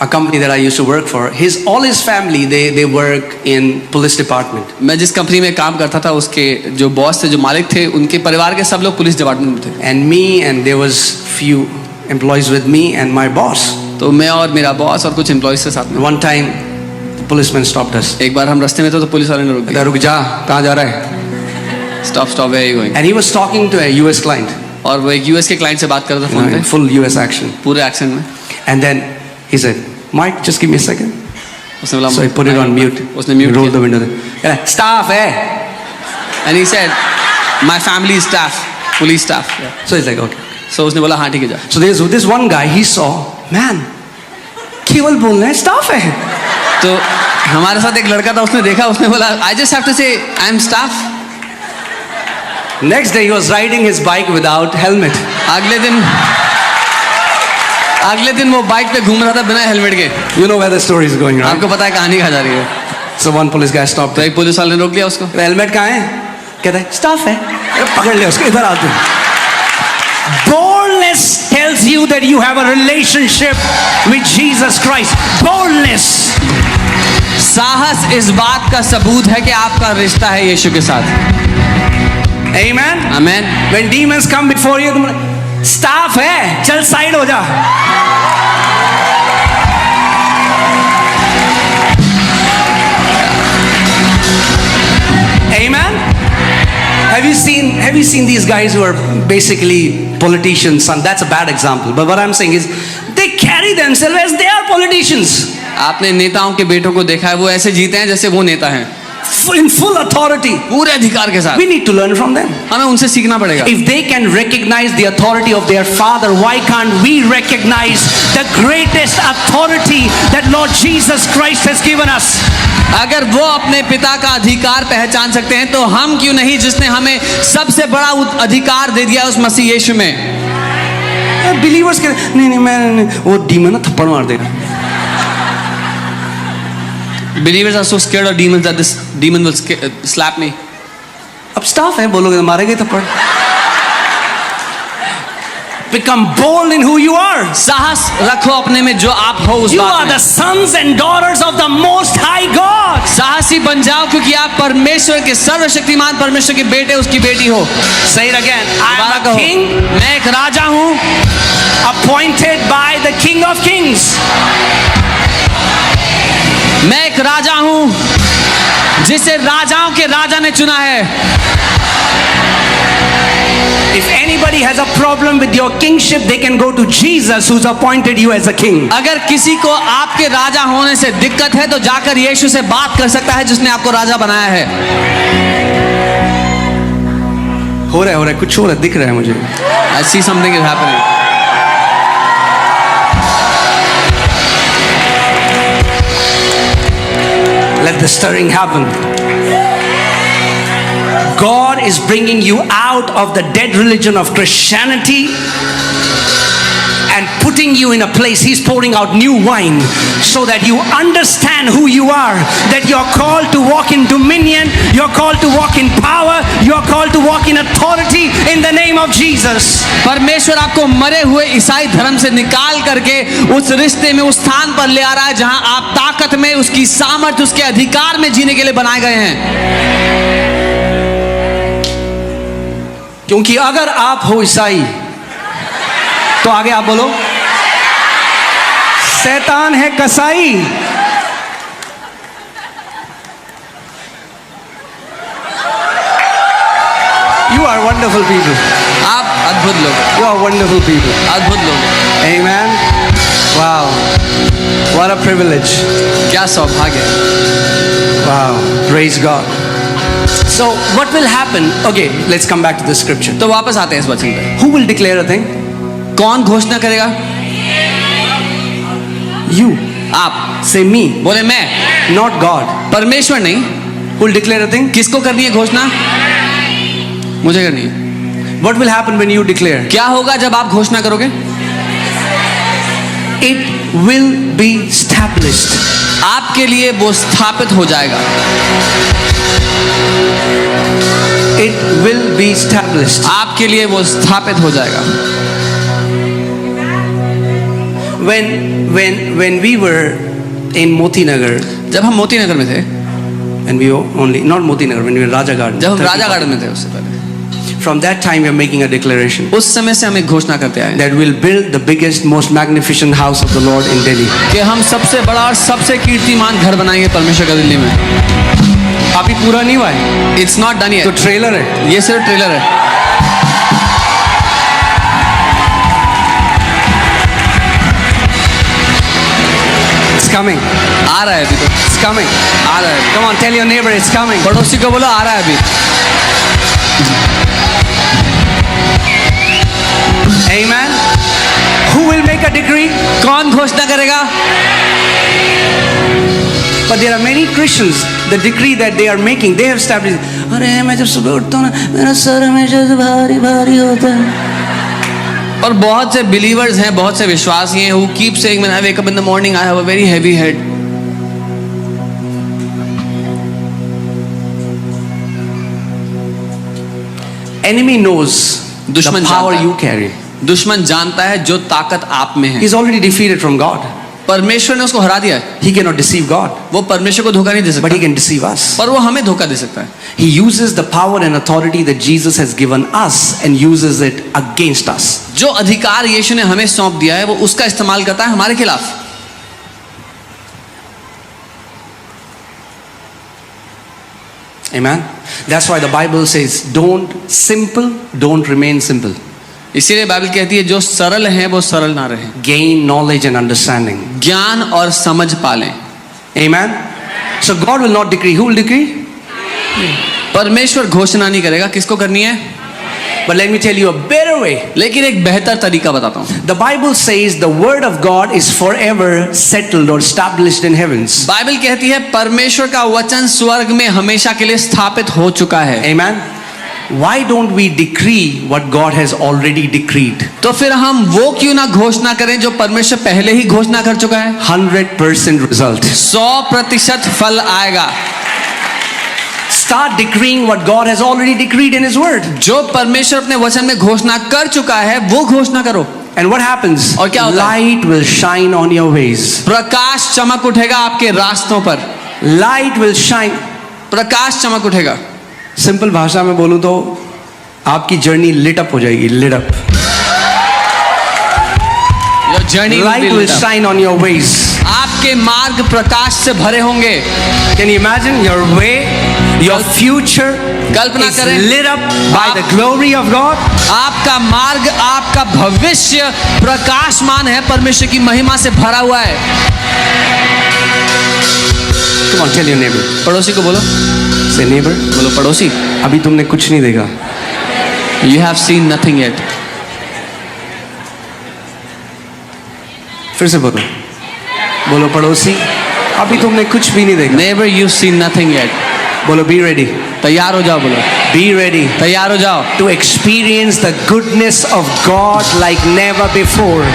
a company that I used to work for, all his family, they work in police department.
मैं जिस कंपनी में काम करता था उसके जो बॉस थे, जो मालिक थे, उनके परिवार के सब लोग पुलिस डिपार्टमेंट में थे.
And me, and there was few employees with me and my boss.
तो मैं और मेरा बॉस और कुछ एम्प्लॉइज के साथ में.
One time, the policeman stopped us.
एक बार हम रास्ते में थे तो पुलिस वाले ने रोक दिया.
रुक जा, कहाँ जा रहा है?
Stop where are you going?
And he was talking to a US client.
और वो एक यूएस के क्लाइंट से बात कर रहा था फोन पे.
Full US action.
पूरे एक्शन में.
And then he said, Mike, just give me a second.
उसने बोला,
So I put it on mute.
उसने म्यूट
Rolled
किया.
the window. Yeah, staff, eh?
And he said, my family is staff, police staff.
So he's like, okay.
So उसने बोला हाँ ठीक है जा.
So there's this one guy, he saw, man, केवल बोलना है, staff है.
तो हमारे साथ एक लड़का था, उसने देखा, उसने बोला I just have to say I am staff.
Next day he was riding his bike without helmet.
अगले दिन वो बाइक पे घूम रहा था बिना हेलमेट के.
You know where the story is going, right?
आपको पता है कहानी कहाँ जा रही है.
So one police guy stopped.
तो एक पुलिस वाले ने रोक लिया उसको.
हेलमेट कहाँ है? कहता है staff है. अरे पकड़ लिया उसको, इधर आ तू. Boldness tells you that you have a relationship with Jesus Christ. Boldness.
साहस इस बात का सबूत है कि आपका रिश्ता है यीशु के साथ.
Amen.
Amen.
When demons come before you, तुम staff है, चल साइड हो जा. Amen. Have you seen these guys who are basically politicians? And that's a bad example. But what I'm saying is, they carry themselves as they are politicians.
आपने नेताओं के बेटों को देखा है, वो ऐसे जीते हैं जैसे वो नेता हैं.
In full authority.
पूरे अधिकार के साथ.
We need to learn from them.
हमें उनसे सीखना पड़ेगा.
If they can recognize the authority of their Father, why can't we recognize the greatest authority that Lord Jesus Christ has given us?
अगर वो अपने पिता का अधिकार पहचान सकते हैं तो हम क्यों नहीं, जिसने हमें सबसे बड़ा अधिकार दे दिया उस मसीह यीशु में.
Believers के नहीं मैं वो demon ना थप्पड़ मार देगा.
Believers are so scared of demons that this demon will slap me.
अब staff है, बोलोगे मारेंगे थप्पड़. Become bold in who you are.
साहस रखो अपने में जो आप हो उस
You
बात
are
में.
the sons and daughters of the Most High God.
साहसी बन जाओ क्योंकि आप परमेश्वर के सर्वशक्तिमान परमेश्वर के बेटे, उसकी बेटी हो.
Say it again. I
दोबारा
am a
कहो,
king,
मैं एक राजा हूँ,
appointed by the King of Kings.
मैं एक राजा हूँ जिसे राजाओं के राजा ने चुना है.
If anybody has a problem with your kingship, they can go to Jesus who's appointed you as a king.
अगर किसी को आपके राजा होने से दिक्कत है तो जाकर यीशु से बात कर सकता है जिसने आपको राजा बनाया है.
हो रहा है कुछ हो रहा है, दिख रहा है मुझे.
I see something is happening.
Let the stirring happen. God is bringing you out of the dead religion of Christianity and putting you in a place. He's pouring out new wine so that you understand who you are, that you're called to walk in dominion, you're called to walk in power, you're called to walk in authority in the name of Jesus.
परमेश्वर आपको मरे हुए ईसाई धर्म से निकाल करके उस रिश्ते में, उस स्थान पर ले आ रहा है जहां आप ताकत में, उसकी सामर्थ्य, उसके अधिकार में जीने के लिए बनाए गए हैं.
क्योंकि अगर आप हो ईसाई तो आगे आप बोलो, शैतान है कसाई. You are wonderful people.
आप अद्भुत लोग,
You are wonderful people.
अद्भुत लोग.
Amen. Wow. What a privilege.
क्या सौभाग्य.
Wow. Praise God. So what will happen? Okay, let's come back to the scripture.
तो वापस आते हैं इस वचन पे.
Who will declare a thing?
कौन घोषणा करेगा?
You.
आप.
Say me.
बोले मैं.
Not God.
परमेश्वर नहीं.
Who will declare a thing?
किसको करनी है घोषणा? मुझे करनी है.
What will happen when you declare?
क्या होगा जब आप घोषणा करोगे?
It will be established.
आपके लिए वो स्थापित हो जाएगा.
It will be established.
आपके लिए वो स्थापित हो जाएगा.
when we were in Moti Nagar,
जब हम मोती नगर में थे,
and we were only not Moti Nagar, when we were in Raja Garden.
जब हम राजा गार्डन में थे उससे पहले,
From that time we are making a declaration
उस समय से हम एक घोषणा करते आए
that we'll build the biggest, most magnificent house of the Lord in Delhi.
कि हम सबसे बड़ा और सबसे कीर्तिमान घर बनाएंगे परमेश्वर का दिल्ली में।
अभी पूरा नहीं हुआ है,
इट्स नॉट डन
तो
येट,
ट्रेलर है।
ये सिर्फ ट्रेलर है।
It's coming.
आ रहा है अभी तो,
It's coming.
आ रहा है।
Come on, tell your neighbor it's coming.
पड़ोसी को बोलो आ रहा है अभी।
Amen. Who will make a decree?
कौन घोषणा करेगा?
But there are many Christians, the decree that they are making, they have established. अरे मैं जब सुबह उठता हूँ ना, मेरा सर हमेशा से भारी भारी होता है।
और बहुत से बिलीवर्स हैं, बहुत से विश्वासी हैं who keep saying when I wake up in the morning I have a very heavy head.
Enemy knows the
दुश्मन
power
जानता है।
you carry.
दुश्मन जानता है जो ताकत आप में है।
He's already defeated from God.
परमेश्वर ने उसको हरा दिया है।
He cannot deceive God,
वो परमेश्वर को धोखा नहीं दे
but
सकता,
he can deceive us.
पर वो हमें धोखा दे सकता है।
He uses the power and authority that Jesus has given us and uses it against us.
जो अधिकार यीशु ने हमें सौंप दिया है वो उसका इस्तेमाल करता है हमारे खिलाफ।
Amen. That's why the Bible says, don't remain simple.
इसीलिए बाइबल कहती है जो सरल हैं वो सरल ना रहें,
Gain knowledge and understanding.
ज्ञान और समझ पालें।
Amen. So God will not decree. Who will decree?
परमेश्वर घोषणा नहीं करेगा, किसको करनी है?
But let me tell you a better way.
लेकिन एक बेहतर तरीका बताता हूँ।
The Bible says the word of God is forever settled or established in heavens.
Bible कहती है परमेश्वर का वचन स्वर्ग में हमेशा के लिए स्थापित हो चुका है।
Amen. Why don't we decree what God has already decreed?
तो फिर हम वो क्यों ना घोषणा करें जो परमेश्वर पहले ही घोषणा कर चुका है?
100% result.
100% फल आएगा।
Start decreeing what God has already decreed in His word.
जो परमेश्वर अपने वचन में घोषणा कर चुका है वो घोषणा करो।
And what happens?
और क्या होता है?
Light will shine on your ways.
प्रकाश चमक उठेगा आपके रास्तों पर।
Light will shine.
प्रकाश चमक उठेगा।
सिंपल भाषा में बोलूं तो आपकी जर्नी लिट अप हो जाएगी, lit up.
Your journey will be
Light will
lit up.
shine on your ways.
आपके मार्ग प्रकाश से भरे होंगे।
Can you imagine your way, your future
Kalpana
is
करें।
lit up by the glory of God?
आपका मार्ग, आपका भविष्य प्रकाशमान है, परमेश्वर की महिमा से भरा हुआ है।
Come on, tell your neighbor.
पड़ोसी को बोलो,
Say neighbor,
बोलो पड़ोसी,
अभी तुमने कुछ नहीं देखा।
you have seen nothing yet.
फिर से बोलो, बोलो पड़ोसी, अभी तुमने कुछ भी नहीं देखा।
Neighbor, you've seen nothing yet.
बोलो be ready.
तैयार हो जाओ, बोलो
Be ready
तैयार हो जाओ
to experience the goodness of God like never before.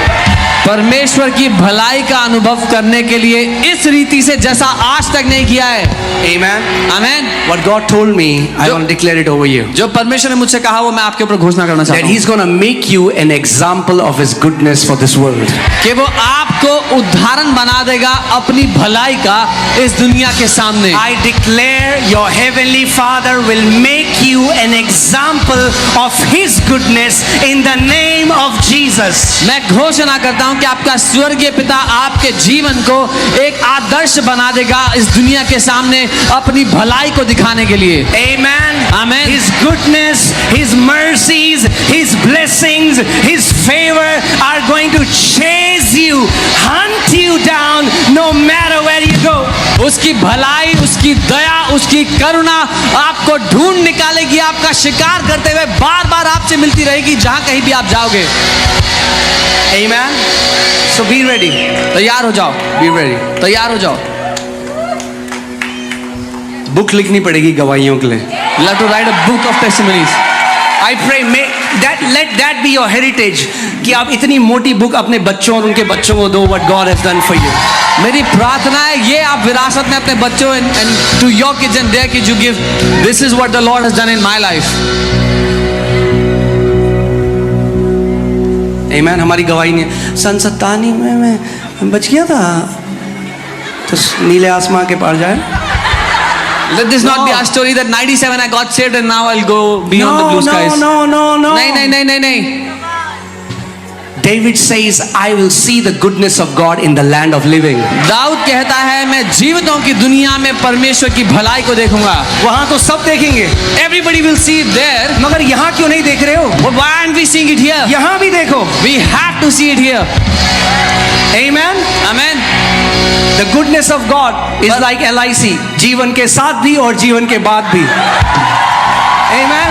परमेश्वर की भलाई का अनुभव करने के लिए इस रीति से जैसा आज तक नहीं किया है।
Amen.
आमीन।
What God told me, I
जो-
want to declare it over you.
जो परमेश्वर ने मुझसे कहा वो मैं आपके ऊपर घोषणा करना
That
चाहता हूँ
He's going to make you an example of His goodness for this world.
कि वो आपको उदाहरण बना देगा अपनी भलाई का इस दुनिया के सामने।
I declare your heavenly Father will make you an example of His goodness in the name of Jesus.
मैं घोषणा करता हूं कि आपका स्वर्गीय पिता आपके जीवन को एक आदर्श बना देगा इस दुनिया के सामने अपनी भलाई को दिखाने के लिए।
Amen.
Amen.
His goodness, His mercies, His blessings, His favor are going to chase you, hunt you down no matter where you go.
उसकी भलाई, उसकी दया, उसकी करुणा आपको ढूंढ निकालेगी, आपका शिकार करते हुए बार बार आपसे मिलती रहेगी जहां कहीं भी आप जाओगे।
Amen. So be ready.
तैयार हो जाओ,
Be ready.
तैयार हो जाओ।
बुक लिखनी पड़ेगी गवाहियों के लिए।
You have to write a book of testimonies.
I pray let that be your heritage कि आप इतनी मोटी बुक अपने बच्चों और उनके बच्चों को दो what God has done for you.
मेरी प्रार्थना है ये आप विरासत में अपने बच्चों and to your kids and their kids you give, this is what the Lord has done in my life.
Amen. हमारी गवाही नहीं, सन 97 में मैं बच गया था तो नीले आसमां के पार जाए.
Let this not be our story that 97 I got saved and now I'll go beyond the blue skies.
No.
नहीं.
David says, I will see the goodness of God in the land of living.
Dawood कहता है मैं जीवितों की दुनिया में परमेश्वर की भलाई को देखूंगा.
वहां तो सब देखेंगे,
Everybody will see it there.
मगर यहाँ क्यों नहीं देख रहे हो?
But why aren't we seeing it here?
यहाँ भी देखो.
We have to see it here.
Amen.
Amen.
The goodness of God is like LIC, जीवन के साथ भी और जीवन के बाद भी. Amen.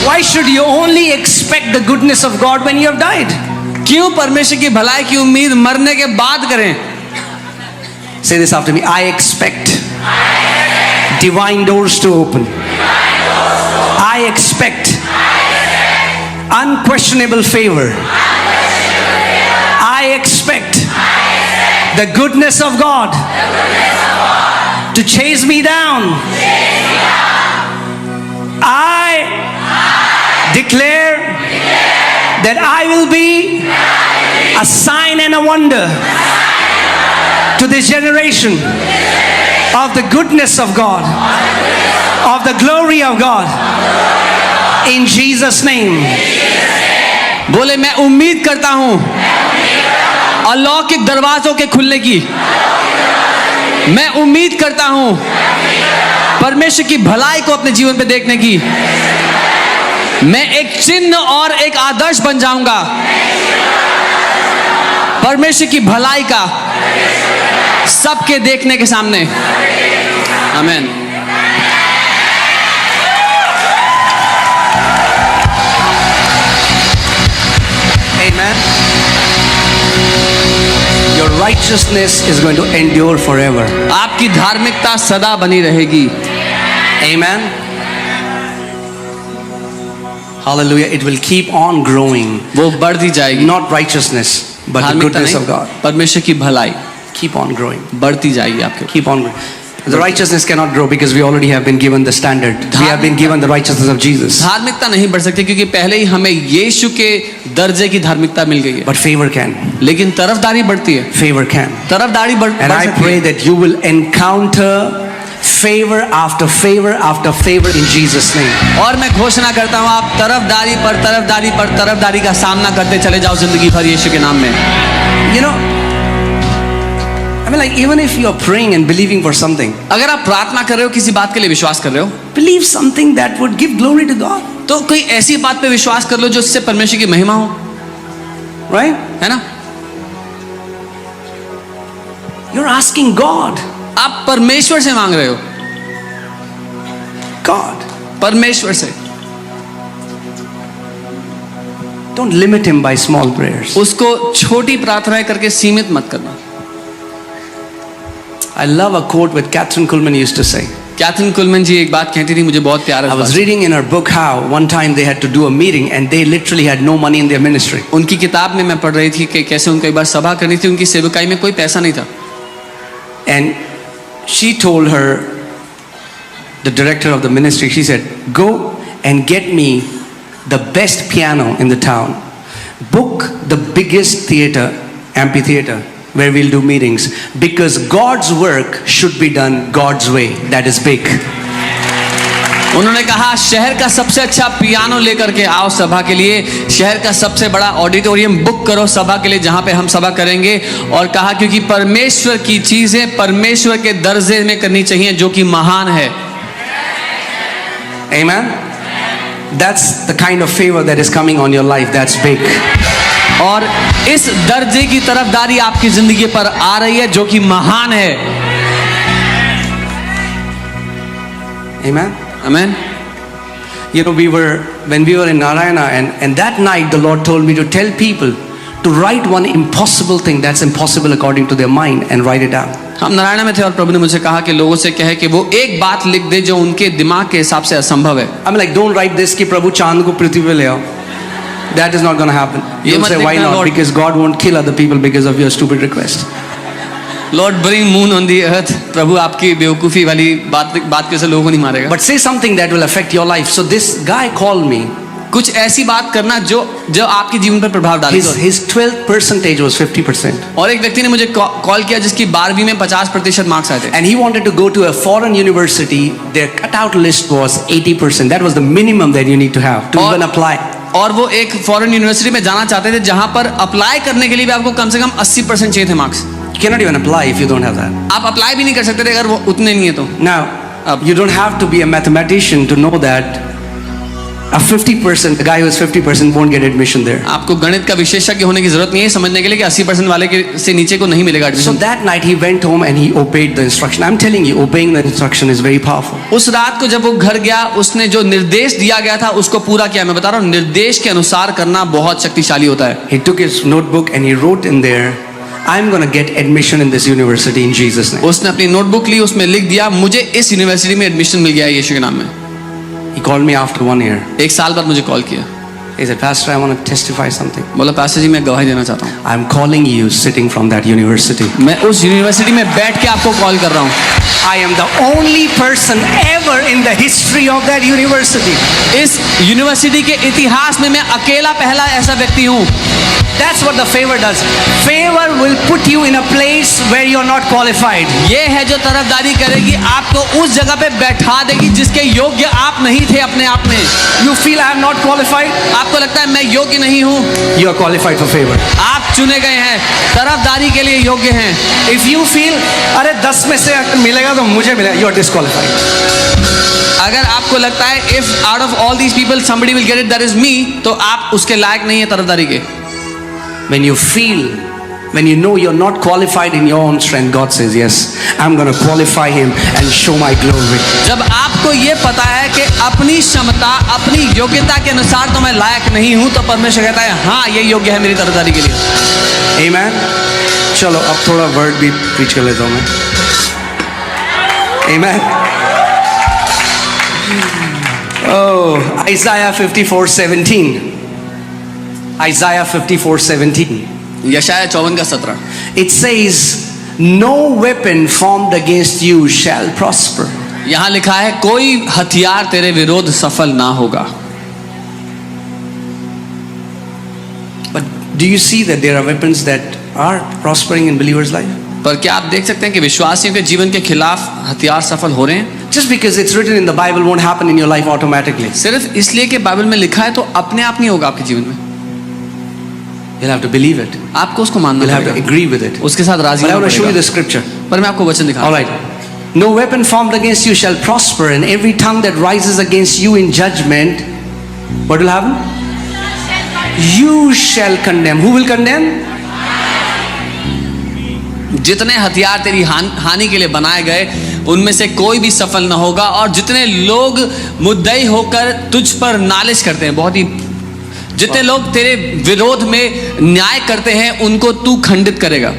Why should you only expect the goodness of God when you have died?
क्यों परमेश्वर की भलाई की उम्मीद मरने के बाद करें?
Say this after me. I expect divine doors to open. I expect unquestionable favor. I expect the goodness of God to chase me down. I declare that I will be a sign and a wonder to this generation of the goodness of God, of the glory of God, in Jesus' name.
बोले मैं उम्मीद करता हूं अलौकिक दरवाजों के खुलने की. मैं उम्मीद करता हूं परमेश्वर की भलाई को अपने जीवन पे देखने की. मैं एक चिन्ह और एक आदर्श बन जाऊंगा परमेश्वर की भलाई का सबके देखने के सामने. आमीन.
Amen. Your righteousness is going to endure forever.
आपकी धार्मिकता सदा बनी रहेगी.
Amen. Hallelujah. It will keep on growing.
वो बढ़ती जाएगी.
Not righteousness, but the goodness of God.
परमेश्वर की भलाई
Keep on growing.
बढ़ती जाएगी आपके.
Keep on growing. The righteousness cannot grow because we already have been given the standard. We have been given the righteousness of Jesus.
धार्मिकता नहीं बढ़ सकती क्योंकि पहले ही हमें यीशु के दर्जे की धार्मिकता मिल गई है.
But favor can.
लेकिन तरफदारी बढ़ती है.
Favor can.
तरफदारी बढ़
And I
सकती
pray
है.
that you will encounter favor after favor after favor in Jesus' name.
और मैं घोषणा करता हूँ आप तरफदारी पर तरफदारी पर तरफदारी का सामना करते चले जाओ जिंदगी भर यीशु के नाम में.
You know, I mean, like, even if you are praying and believing for something,
अगर आप प्रार्थना कर रहे हो किसी बात के लिए विश्वास कर रहे हो
believe something that would give glory to God.
तो कोई ऐसी बात पे विश्वास कर लो जो इससे परमेश्वर की महिमा हो.
Right?
है ना.
You're asking God.
आप परमेश्वर से मांग रहे हो.
God.
परमेश्वर से.
Don't limit him by small prayers.
उसको छोटी प्रार्थनाएं करके सीमित मत करना.
I love a quote that Catherine Kuhlman used to say.
Kathryn Kuhlman ji एक बात कहती थी मुझे बहुत प्यार
I
है.
was reading in her book how one time they had to do a meeting and they literally had no money in their ministry.
उनकी किताब में मैं पढ़ रही थी कि कैसे उनको एक बार सभा करनी थी. उनकी सेवकाई में कोई पैसा नहीं था.
And she told her, the director of the ministry, she said, go and get me the best piano in the town. Book the biggest theater, amphitheater, where we'll do meetings. Because God's work should be done God's way. That is big.
उन्होंने कहा शहर का सबसे अच्छा piano लेकर के आओ सभा के लिए. शहर का सबसे बड़ा ऑडिटोरियम बुक करो सभा के लिए जहां पे हम सभा करेंगे. और कहा क्योंकि परमेश्वर की चीजें परमेश्वर के दर्जे में करनी चाहिए जो कि महान है.
Amen. That's the kind of favor that is coming on your life. That's big.
और इस दर्जे की तरफदारी आपकी जिंदगी पर आ रही है जो कि महान है.
Amen.
आमीन.
You know, when we were in Narayana, and that night the Lord told me to tell people to write one impossible thing that's impossible according to their mind and write it down.
हम नारायण में थे और प्रभु ने मुझे कहा कि लोगों से कहे कि वो एक बात लिख दे जो उनके दिमाग के हिसाब से असंभव है.
I'm like, don't write this कि प्रभु चांद को पृथ्वी पे ले आओ. That is not going to happen.
ये
You'll
मत
say why
लिखना,
not?
Lord.
Because God won't kill other people because of your stupid request.
Lord bring moon on the earth, प्रभु आपकी बेवकूफी वाली बात की वजह से लोगों को नहीं मारेगा,
but say something that will affect your life. So this guy called me.
कुछ ऐसी बात करना जो आपके जीवन पर प्रभाव डालेगी।
His 12th percentage was 50%.
और एक व्यक्ति ने मुझे कॉल किया जिसकी 12वीं में 50% मार्क्स आए थे,
And he wanted to go to a foreign university. Their cutout list was 80%. That was the minimum that you need to have to even apply.
और वो एक फॉरेन यूनिवर्सिटी में जाना चाहते थे जहां पर अप्लाई करने के लिए भी आपको कम से कम 80% चाहिए थे marks.
You cannot even apply if you don't have that.
आप अप्लाई भी नहीं कर सकते थे अगर वो उतने नहीं है तो।
Now, you don't have to be a mathematician to know that a 50%, the guy who is 50% won't get admission there.
आपको गणित का विशेषज्ञ होने की जरूरत नहीं है समझने के लिए कि 80% वाले के से नीचे को नहीं मिलेगा
So
admission.
that night he went home and he obeyed the instruction. I'm telling you, obeying the instruction is very powerful.
उस रात को जब वो घर गया उसने जो निर्देश दिया गया था उसको पूरा किया। मैं बता रहा हूँ निर्देश के अनुसार करना बहुत शक्तिशाली होता है।
He took his notebook and he wrote in there, I'm going to get admission in this university in Jesus' name.
उसने अपनी नोटबुक ली, उसमें लिख दिया मुझे इस यूनिवर्सिटी में एडमिशन मिल गया है यीशु के नाम में।
He called me after 1 year.
एक साल बाद मुझे कॉल किया,
He said, Pastor, I want to testify something.
बोला पास्टर जी मैं गवाही देना चाहता हूँ,
I'm calling you sitting from that university.
मैं उस यूनिवर्सिटी में बैठ के आपको कॉल कर रहा हूँ।
I am the only person ever in the history of that university.
इस यूनिवर्सिटी के इतिहास में मैं अकेला पहला ऐसा व्यक्ति हूँ।
That's what the favor does. Favor will put you in a place where you're not qualified.
ये है जो तरफदारी करेगी, आपको उस जगह पे बैठा देगी जिसके योग्य आप नहीं थे अपने आप में।
You feel I am not qualified?
आपको लगता है मैं योग्य नहीं हूँ,
You are qualified for favor.
आप चुने गए हैं, तरफदारी के लिए योग्य हैं।
If you feel, अरे 10 में से मिलेगा तो मुझे मिलेगा, you are disqualified.
अगर आपको लगता है if out of all these people somebody will get it that is me, तो आप उसके लायक नहीं है तरफदारी के।
When you feel, when you know you're not qualified in your own strength, God says, yes, I'm going to qualify him and show my glory.
जब आपको ये पता है कि अपनी क्षमता अपनी योग्यता के अनुसार तो मैं लायक नहीं हूं, तो परमेश्वर कहता है हाँ ये योग्य है मेरी तरफदारी के लिए।
Amen. चलो अब थोड़ा वर्ड भी प्रीच कर लेता हूँ मैं। Amen. Oh, Isaiah 54:17. Isaiah 54:17.
यशाया 54:17।
It says, no weapon formed against you shall prosper.
यहाँ लिखा है कोई हथियार तेरे विरोध सफल ना होगा।
But do you see that there are weapons that are prospering in believers' life?
पर क्या आप देख सकते हैं कि विश्वासियों के जीवन के खिलाफ हथियार सफल हो रहे हैं?
Just because it's written in the Bible won't happen in your life automatically.
सिर्फ इसलिए कि बाइबल में लिखा है तो अपने आप नहीं होगा आपके जीवन में।
You'll have to believe it.
आपको उसको मानना
You'll have to
पड़ेगा,
agree with it.
उसके साथ राजी
But I
होना
want to show you
पड़ेगा।
the scripture.
पर मैं आपको वचन दिखा।
All right. No weapon formed against you shall prosper, and every tongue that rises against you in judgment, what will happen? You shall condemn. Who will condemn?
जितने हथियार तेरी हानि के लिए बनाए गए उनमें से कोई भी सफल न होगा, और जितने लोग मुद्दई होकर तुझ पर नालिश करते हैं, बहुत ही जितने लोग तेरे विरोध में न्याय करते हैं उनको तू खंडित करेगा।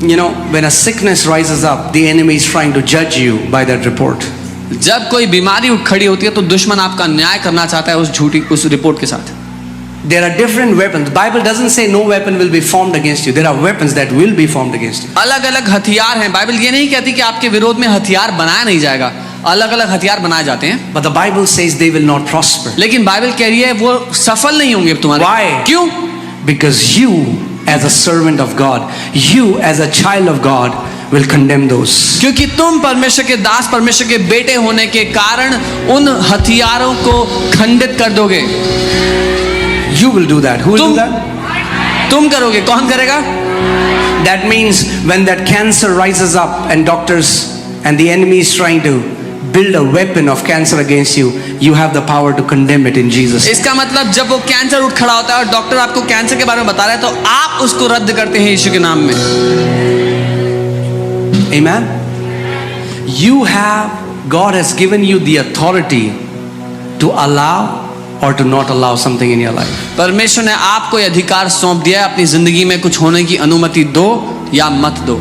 You know, when a sickness rises up, the enemy is trying to judge you by that report.
जब कोई बीमारी उठ खड़ी होती है तो दुश्मन आपका न्याय करना चाहता है उस रिपोर्ट के साथ।
There are different weapons. The Bible doesn't say no weapon will be formed against you. There are weapons that will be formed against you.
अलग अलग हथियार हैं। बाइबल ये नहीं कहती कि आपके विरोध में हथियार बनाया नहीं जाएगा, अलग अलग हथियार बनाए जाते हैं।
But the Bible says they will not prosper.
लेकिन बाइबल कह रही है वो सफल नहीं होंगे तुम्हारे।
Why?
क्यों?
Because you as a servant of God, you as a child of God will condemn those.
क्योंकि तुम परमेश्वर के दास परमेश्वर के बेटे होने के कारण उन हथियारों को खंडित कर दोगे।
You will do that. Who will do that?
तुम करोगे। कौन करेगा?
That means when that cancer rises up and doctors and the enemy is trying to build a weapon of cancer against you, you have the power to condemn it in Jesus.
इसका मतलब जब वो cancer उठ खड़ा होता है और doctor आपको कैंसर के बारे में बता रहे हैं तो आप उसको रद्द करते हैं यीशु के नाम में।
Amen. You have, God has given you the authority to allow or to not allow something in your life.
परमेश्वर ने आपको यह अधिकार सौंप दिया है अपनी जिंदगी में कुछ होने की अनुमति दो या मत दो।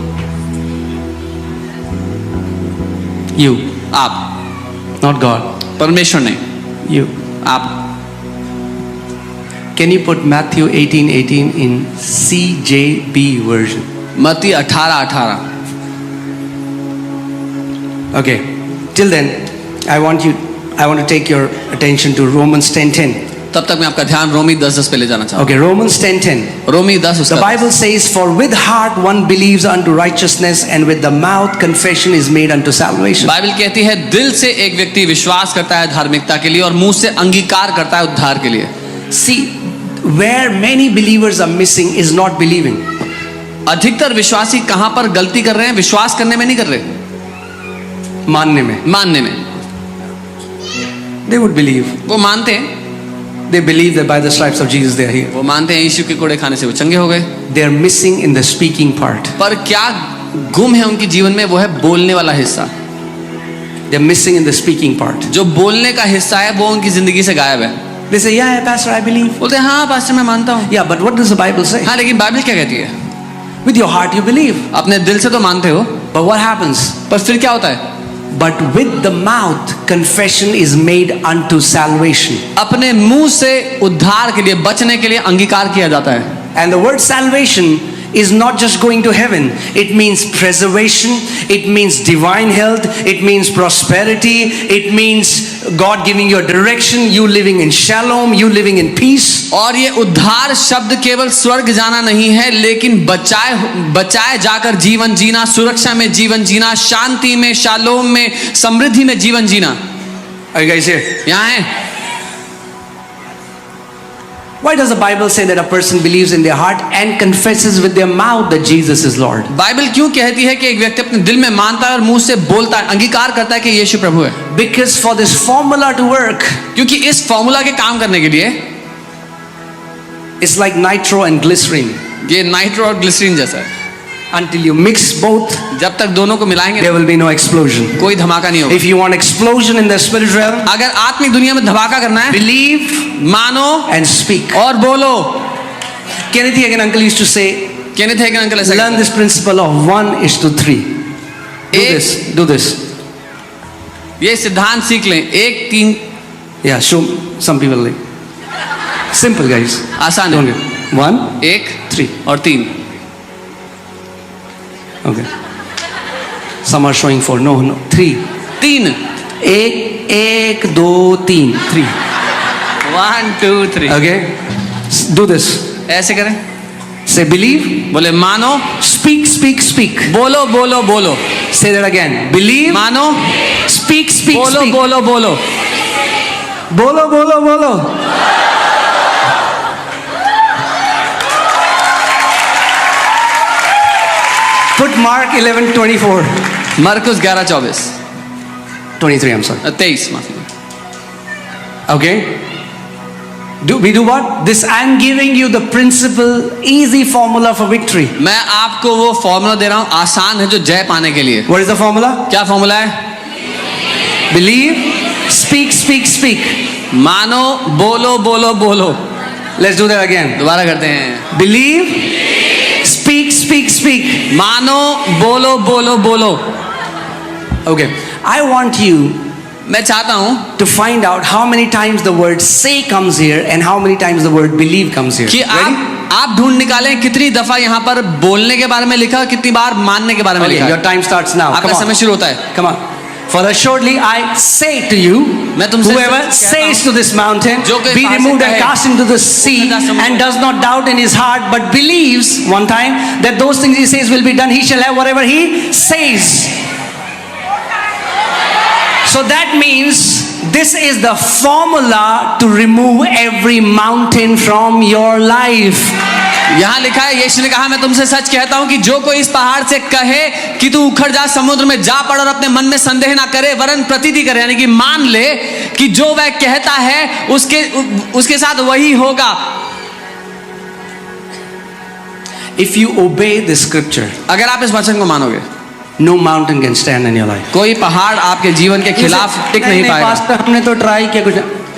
You,
आप,
not God.
परमेश्वर ने,
You.
आप।
Can you put Matthew 18:18 in CJB version?
मत्ती 18:18।
Okay. Till then, I want to take your attention to Romans 10:10.
तब तक मैं आपका ध्यान रोमी 10:10 पे ले जाना चाहूँ।
Okay, Romans 10:10.
रोमी 10
The
उसका
Bible says, "For with heart one believes unto righteousness, and with the mouth confession is made unto salvation."
Bible कहती है दिल से एक व्यक्ति विश्वास करता है धार्मिकता के लिए और मुंह से अंगीकार करता है उद्धार के लिए।
See, where many believers are missing is not believing.
अधिकतर विश्वासी कहां पर गलती कर रहे हैं? विश्वास करने में नहीं कर रहे,
मानने में.
मानने में।
They would believe.
वो मानते हैं,
They believe that by the stripes of Jesus they are healed.
वो मानते हैं यीशु के कोड़े खाने से वो चंगे हो गए,
They are missing in the speaking part.
पर क्या गुम है उनके जीवन में? वो है बोलने वाला हिस्सा।
They are missing in the speaking part.
जो बोलने का हिस्सा है वो उनकी जिंदगी से गायब है।
They say, "Yeah, Pastor, I believe."
बोलते हैं हाँ पास्टर मैं मानता हूँ।
Yeah, but what does the Bible say?
हाँ लेकिन बाइबल क्या कहती है?
With your heart you believe.
अपने दिल से तो मानते हो,
But what happens?
पर फिर क्या होता है?
But with the mouth confession is made unto salvation.
अपने मुंह से उद्धार के लिए, बचने के लिए अंगीकार किया जाता है।
And the word salvation is not just going to heaven. It means preservation. It means divine health. It means prosperity. It means God giving you a direction. You living in shalom. You living in peace.
और ये उद्धार शब्द केवल स्वर्ग जाना नहीं है, लेकिन बचाए जाकर जीवन जीना, सुरक्षा में जीवन जीना, शांति में, शालोम में, समृद्धि में जीवन जीना।
Are you guys here?
यहाँ है।
Why does the Bible say that a person believes in their heart and confesses with their mouth that Jesus is Lord?
Bible क्यों कहती है कि एक व्यक्ति अपने दिल में मानता है और मुंह से बोलता है, अंगीकार करता है कि यीशु प्रभु है?
Because for this formula to work,
क्योंकि इस फॉर्मूला के काम करने के लिए
it's like nitro and glycerine.
ये नाइट्रो और ग्लिसरीन जैसा है।
Until you mix both,
जब तक दोनों को मिलाएंगे
there will be no explosion.
कोई धमाका नहीं होगा।
If you want explosion in the spirit realm,
अगर आत्मिक दुनिया में धमाका करना है,
believe
मानो
and speak.
और बोलो।
Kenneth Hagin uncle used to say,
Kenneth Hagin uncle ऐसा
learn this principle of 1:3. Do this.
ये सिद्धांत सीख लें, 1-3।
Yeah, show some people like. Simple guys.
आसान
Don't
है।
get 1,
1
3.
और 3।
Okay. Some are showing 4. No, 3.
3
1, 2, 3. 3.
1 2 3।
Okay. Do this.
ऐसे करें,
Say believe.
बोले मानो,
Speak, speak, speak.
बोलो बोलो बोलो,
Say that again. Believe.
मानो,
Speak, speak,
बोलो
speak.
बोलो बोलो।
Bolo, bolo, bolo. Put Mark 11:24.
मरकुस 11:24।
23, I'm sorry.
23 माफी।
Okay. We do what? This I'm giving you the principle, easy formula for victory.
मैं आपको वो फॉर्मूला दे रहा हूँ, आसान है जो जय पाने के लिए।
What is the formula?
क्या फॉर्मूला है?
Believe, speak, speak, speak.
मानो, बोलो बोलो बोलो।
Let's do that again.
दोबारा करते हैं।
Believe, speak, speak, speak.
मानो, बोलो बोलो बोलो।
Okay. I want you
मैं चाहता हूँ
to find out how many times the word say comes here and how many times the word believe comes here.
कि
Ready?
आप ढूंढ निकालें कितनी दफा यहाँ पर बोलने के बारे में लिखा, कितनी बार मानने के बारे में
Okay,
लिखा
your
है।
time starts now.
आपका
Come
समय
on.
शुरू होता है।
Come on. For assuredly I say to you,
मैं तुमसे
whoever
कहता
says
हूँ,
to this mountain,
जो कोई
be
पहाड़ से
removed and
कहे,
cast into the sea,
उठा समुद्र
and
में।
does not doubt in his heart, but believes one time that those things he says will be done, he shall have whatever he says. So that means this is the formula to remove every mountain from your life.
यहाँ लिखा है, यीशु ने कहा मैं तुमसे सच कहता हूँ कि जो कोई इस पहाड़ से कहे कि तू उखड़ जा, समुद्र में जा पड़, और अपने मन में संदेह ना करे वरन प्रतीति करे, यानी कि मान ले कि जो वह कहता है उसके साथ वही होगा।
If you obey this scripture,
अगर आप इस वचन को मानोगे,
no mountain can stand in your life.
कोई पहाड़ आपके जीवन के खिलाफ टिक नहीं पाएगा।
पास्टर हमने तो ट्राई किया कुछ।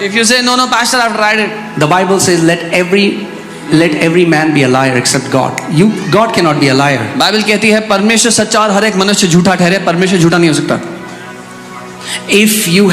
If you say no pastor, I've tried it.
The Bible says let every man be a liar except God. God cannot be a liar.
Bible कहती है परमेश्वर सच्चा और हर एक मनुष्य झूठा ठहरे, परमेश्वर झूठा नहीं हो सकता।
If you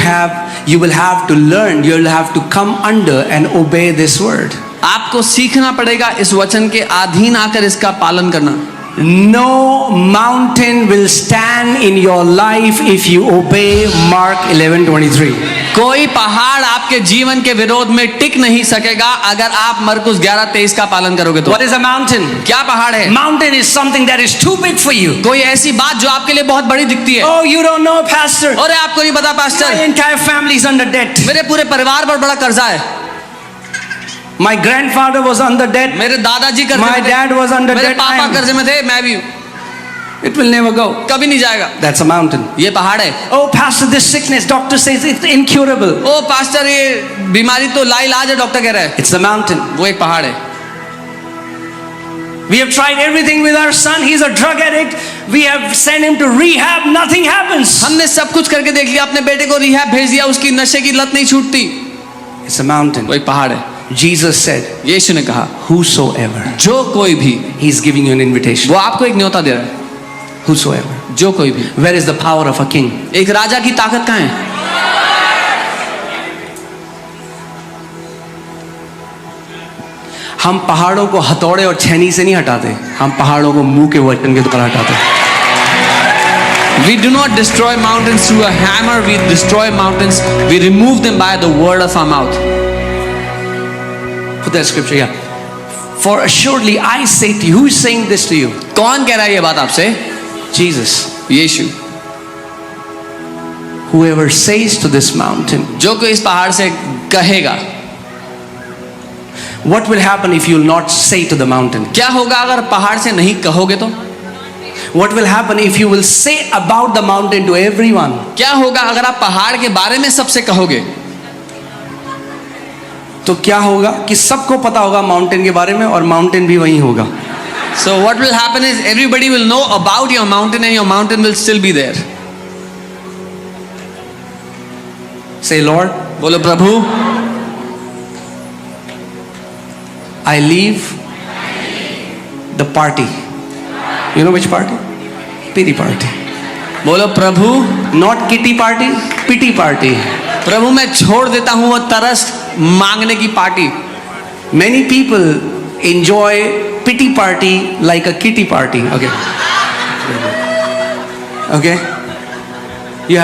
will have to learn, you'll have to come under and obey this word.
आपको सीखना पड़ेगा इस वचन के अधीन आकर इसका पालन करना।
No mountain will stand in your life if you obey Mark 11:23.
कोई पहाड़ आपके जीवन के विरोध में टिक नहीं सकेगा अगर आप मरकुस 11:23 का पालन करोगे तो।
What is a mountain?
क्या पहाड़ है?
Mountain is something that is too big for you.
कोई ऐसी बात जो आपके लिए बहुत बड़ी दिखती है।
Oh, you don't know, pastor.
अरे आपको नहीं पता
My
pastor,
entire family is under debt.
मेरे पूरे परिवार पर बड़ा कर्जा है।
My grandfather was under debt.
मेरे दादाजी कर्जे
My
में थे,
dad was under
मेरे
debt.
पापा कर्जे में थे, मैं भी हूँ।
It will never go.
कभी नहीं जाएगा।
That's a mountain.
ये पहाड़ है।
Oh, pastor, this sickness, doctor says it's incurable.
ओ पास्टर, ये बीमारी तो लाइलाज है, डॉक्टर कह रहा है।
It's a mountain.
वो एक पहाड़ है।
We have tried everything with our son. He's a drug addict. We have sent him to rehab. Nothing happens.
हमने सब कुछ करके देख लिया, अपने बेटे को रिहैब भेज दिया, उसकी नशे की लत नहीं छूटती।
It's a mountain.
वो एक पहाड़ है।
Jesus said,
यीशु ने कहा,
whosoever.
जो कोई भी,
He's giving you an invitation.
वो आपको एक न्योता दे रहा है।
Whosoever.
जो कोई भी।
Where is the power of a king?
एक राजा की ताकत कहाँ है?
हम पहाड़ों को हथौड़े और छेनी से नहीं हटाते, हम पहाड़ों को मुंह के वचन के द्वारा हटाते हैं।
We do not destroy mountains through a hammer. We destroy mountains. We remove them by the word of our mouth.
Put that scripture here. For assuredly I say to you, who is saying this to you?
कौन कह रहा है ये बात आपसे?
Jesus.
Yeshu.
Whoever says to this mountain.
जो कोई इस पहाड़ से कहेगा।
What will happen if you will not say to the mountain?
क्या होगा अगर पहाड़ से नहीं कहोगे तो?
What will happen if you will say about the mountain to everyone?
क्या होगा अगर आप पहाड़ के बारे में सबसे कहोगे?
तो क्या होगा कि सबको पता होगा माउंटेन के बारे में और माउंटेन भी वहीं होगा।
So what will happen is everybody will know about your mountain and your mountain will still be there.
Say, Lord,
बोलो प्रभु,
I leave the party. You know which party? Pity party.
बोलो प्रभु,
Not kitty party, pity party.
प्रभु मैं छोड़ देता हूँ वो तरस मांगने की party.
Many people enjoy pity party like a kitty party. Okay. Okay. You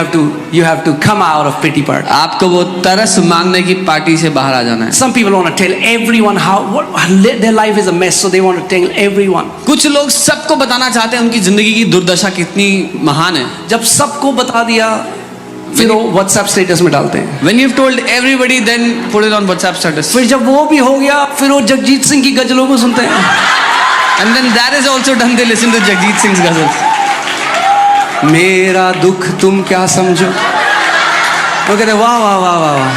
have to come out of pity party.
आपको वो तरस मांगने की पार्टी से बाहर आ जाना है।
Some people want to tell everyone their life is a mess, so they want to tell everyone.
कुछ लोग सबको बताना चाहते हैं उनकी जिंदगी की दुर्दशा कितनी महान है।
जब सबको बता दिया फिर वो WhatsApp स्टेटस में डालते हैं।
When you've told everybody, then put it on WhatsApp status.
फिर जब वो भी हो गया फिर वो जगजीत सिंह की गजलों को सुनते हैं।
And then that is also done. They listen to Jagjit Singh's ghazals.
मेरा दुख तुम क्या समझो, वो कहते हैं वाह वाह वाह वाह वाह।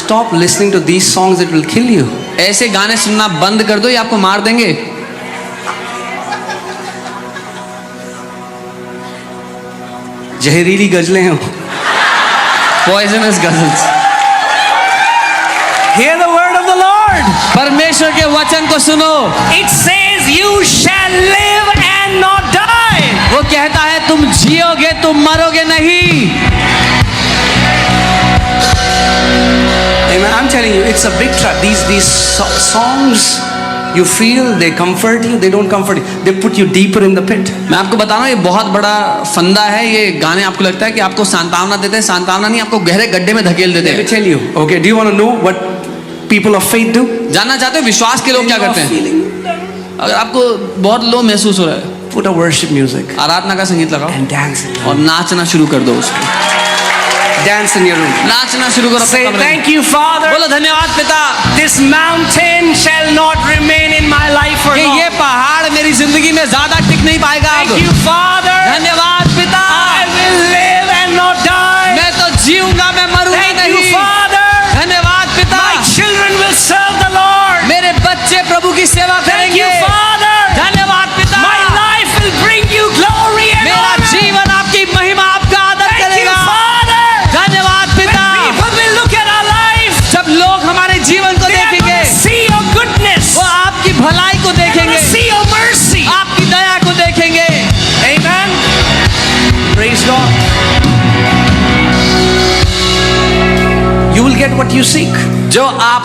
Stop listening to these songs, it will kill you.
ऐसे गाने सुनना बंद कर दो, ये आपको मार देंगे।
जहरीली गजलें हैं।
Poisonous ghazals.
Hear the word of the Lord.
परमेश्वर के वचन को सुनो।
It says you shall live and not die.
वो कहता है तुम जियोगे, तुम मरोगे नहीं।
Amen. I'm telling you, it's a big trap. These songs, you feel they comfort you, they don't comfort you. They put you deeper in the pit.
मैं आपको बता रहा हूँ ये बहुत बड़ा फंदा है। ये गाने आपको लगता है कि आपको सांत्वना देते हैं, सांत्वना नहीं, आपको गहरे गड्ढे में धकेल देते
Let me
हैं।
tell you. Okay, do you want to know what people of faith do?
जानना चाहते हो विश्वास के लोग क्या करते हैं? अगर आपको बहुत लो महसूस हो रहा है,
Put a worship music
आराधना का संगीत लगाओ
and dance.
और नाचना शुरू कर दो उसको।
Dance in your room.
नाचना शुरू करो।
Say thank you, Father.
बोलो धन्यवाद पिता,
This mountain shall not remain in my life for
कि
long.
ये पहाड़ मेरी जिंदगी में ज्यादा टिक नहीं पाएगा।
Thank you, Father.
धन्यवाद पिता,
I will live and not die.
मैं तो जीऊंगा, मैं मरूंगा
Thank you,
नहीं।
Father.
धन्यवाद पिता,
My children will serve the Lord.
मेरे बच्चे प्रभु की सेवा
Thank
करेंगे।
you, Father.
धन्यवाद पिता,
My life will bring you glory and
मेरा
honor.
जीवन आपकी महिमा, आपका आदर
Thank you,
करेगा।
Father.
धन्यवाद पिता,
People will look at our life.
जब लोग हमारे जीवन को
They are
देखेंगे,
going to see your goodness.
वो आपकी भलाई को
They're going
देखेंगे,
to see your mercy.
आपकी दया को देखेंगे।
Amen. Praise God. You will get what you seek.
जो आप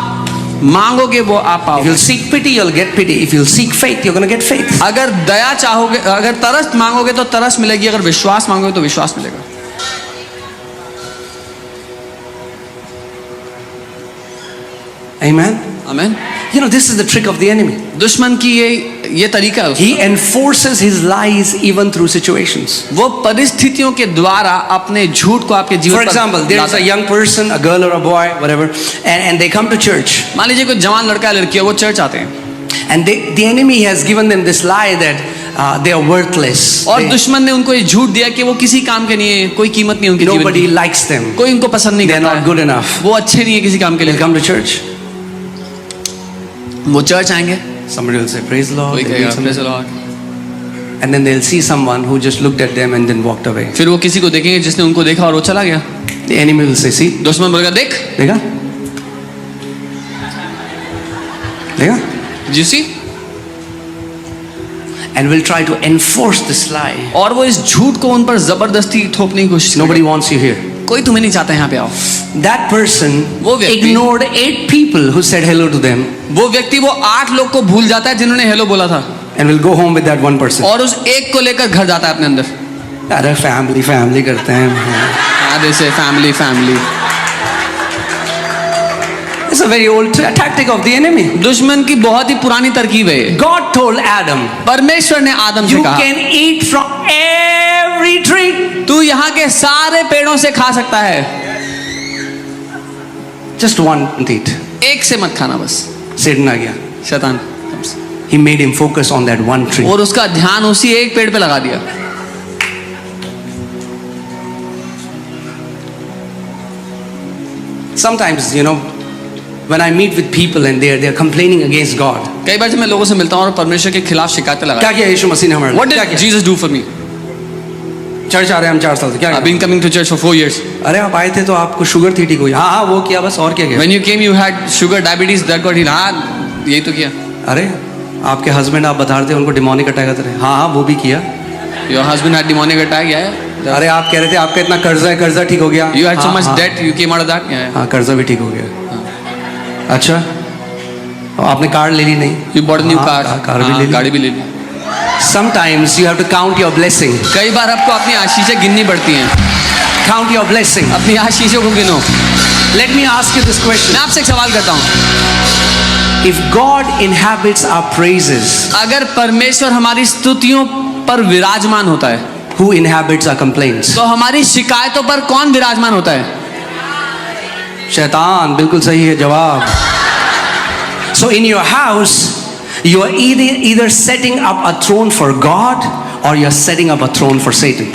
मांगोगे वो आप
If
पाओगे।
you'll seek pity, you'll get pity. If you'll seek faith, you're going to get faith.
अगर दया चाहोगे, अगर तरस मांगोगे तो तरस मिलेगी, अगर विश्वास मांगोगे तो विश्वास मिलेगा।
Amen.
आमीन।
You know, this is the trick of the enemy.
दुश्मन की ये तरीका है उसका।
He enforces his lies even through situations.
वो परिस्थितियों के द्वारा अपने झूठ को आपके जीवन
For
पर
example, there is
लाता
a
है।
young person, a girl or a boy, whatever, and they come to church.
मान लीजिए कोई जवान लड़का या लड़की है, वो चर्च आते हैं
And the enemy has given them this lie that they are worthless.
और दुश्मन ने उनको ये झूठ दिया कि वो किसी काम के नहीं है, कोई कीमत नहीं है उनके जीवन
Nobody
की,
likes them.
कोई उनको पसंद नहीं
They're
करता
not
है,
good enough.
वो अच्छे नहीं है किसी काम के
They'll
लिए।
come to church.
वो चर्च आएंगे,
Somebody will say, praise the Lord.
कोई
They'll
कहेगा
do something.
"Praise the Lord."
And then they'll see someone who just looked at them and then walked away.
फिर वो किसी को देखेंगे जिसने उनको देखा और वो चला गया।
The enemy will say, see,
दुश्मन बोलेगा देख,
देखा? देखा?
you see?
And will try to enforce this lie.
और वो इस झूठ को उन पर जबरदस्ती थोपने की कोशिश
Nobody
करेगा।
wants you here.
कोई तुम्हें नहीं चाहता यहाँ पे आओ।
That person
वो व्यक्ति-
ignored 8 people who said hello to them
वो व्यक्ति वो 8 लोग को भूल जाता है जिन्होंने हेलो बोला था,
and will go home with that one person.
और उस एक को लेकर घर जाता है अपने अंदर।
अरे family करते हैं.
आधे से family family.
It's a very old tactic of the enemy.
दुश्मन की बहुत ही पुरानी तरकीब है ये।
God told Adam,
परमेश्वर ने आदम से
you
कहा
can eat from every tree.
तू यहाँ के सारे पेड़ों से खा सकता है,
Just one and eat.
एक से मत खाना बस।
Satan आ गया.
शैतान
He made him focus on that one tree.
और उसका ध्यान उसी एक पेड़ पे लगा दिया।
Sometimes, you know, when I meet with people and they're complaining against God.
कई बार जब मैं लोगों से मिलता हूँ और परमेश्वर के खिलाफ शिकायतें
क्या
लगा,
किया यीशु मसीह ने हमारे लिए?
What
क्या
did
किया?
Jesus do for me?
Church आ रहे हैं हम 4 साल से क्या
I've
किया?
been coming to church for 4 years.
अरे आप आए थे तो आपको शुगर थी ठीक हुई. हाँ हाँ वो किया बस और क्या किया?
When you came, you had sugar, diabetes, that got healed. हाँ, यही तो किया।
अरे आपके हस्बैंड आप बता रहे थे उनको डिमोनिक अटैक आते रहे. हाँ हाँ वो भी किया.
Your husband had demonic attack, yeah.
अरे आप कह रहे थे आपका इतना कर्जा ठीक हो गया.
You had so
हाँ,
much
हाँ,
debt, you came out of that, yeah.
हाँ कर्जा भी ठीक हो गया. अच्छा आपने कार ले ली नहीं?
You bought a new
हाँ,
car,
कार भी
हाँ,
ले ली.
गाड़ी भी ले ली।
Sometimes you have to count your blessing.
कई बार आपको अपनी आशीषें गिननी पड़ती हैं।
Count your blessing.
अपनी आशीषों को गिनो।
Let me ask you this question.
मैं आपसे एक सवाल करता हूँ,
If God inhabits our praises,
अगर परमेश्वर हमारी स्तुतियों पर विराजमान होता है,
who inhabits our complaints?
तो हमारी शिकायतों पर कौन विराजमान होता है?
शैतान. बिल्कुल सही है जवाब. So in your house, you are either setting up a throne for God or you are setting up a throne for Satan.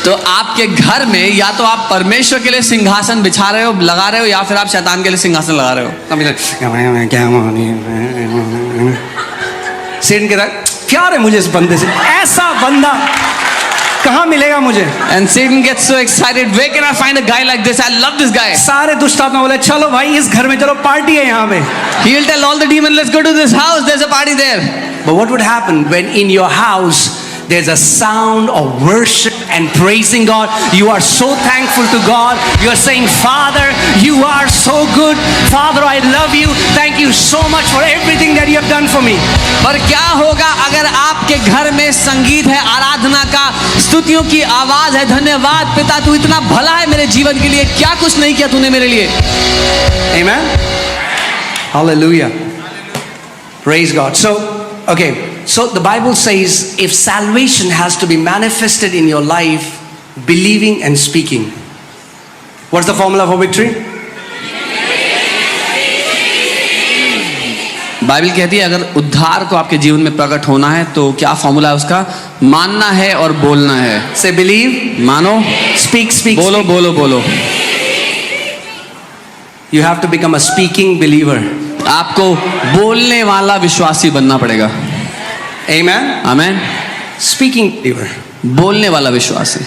तो आपके घर में या तो आप परमेश्वर के लिए सिंहासन बिछा रहे हो, लगा रहे हो, या फिर आप शैतान के लिए सिंहासन लगा रहे हो।
सेटन कहता है प्यार है मुझे इस बंदे से. ऐसा बंदा कहाँ मिलेगा मुझे?
And Satan gets so excited. Where can I find a guy like this? I love this guy.
सारे दुष्ट आत्मा बोले चलो भाई इस घर में चलो पार्टी है यहाँ पे.
He will tell all the demons, let's go to this house. There's a party there.
But what would happen when in your house there's a sound of worship and praising God? You are so thankful to God. You are saying, Father, you are so good. Father, I love you. Thank you so much for everything that you have done for me.
पर क्या होगा अगर आपके घर में संगीत है, आराधना का, स्तुतियों की आवाज है, धन्यवाद पिता तू इतना भला है मेरे जीवन के लिए, क्या कुछ नहीं किया तूने मेरे लिए।
Amen. Hallelujah. Praise God. So, okay. So the Bible says if salvation has to be manifested in your life, believing and speaking. What's the formula for victory?
Bible कहती है अगर उद्धार को आपके जीवन में प्रकट होना है तो क्या फॉर्मूला है उसका? मानना है और बोलना है।
Say believe,
मानो,
speak,
बोलो
speak.
बोलो बोलो।
You have to become a speaking believer.
आपको बोलने वाला विश्वासी बनना पड़ेगा।
Amen.
आमेन।
Speaking believer.
बोलने वाला विश्वासी।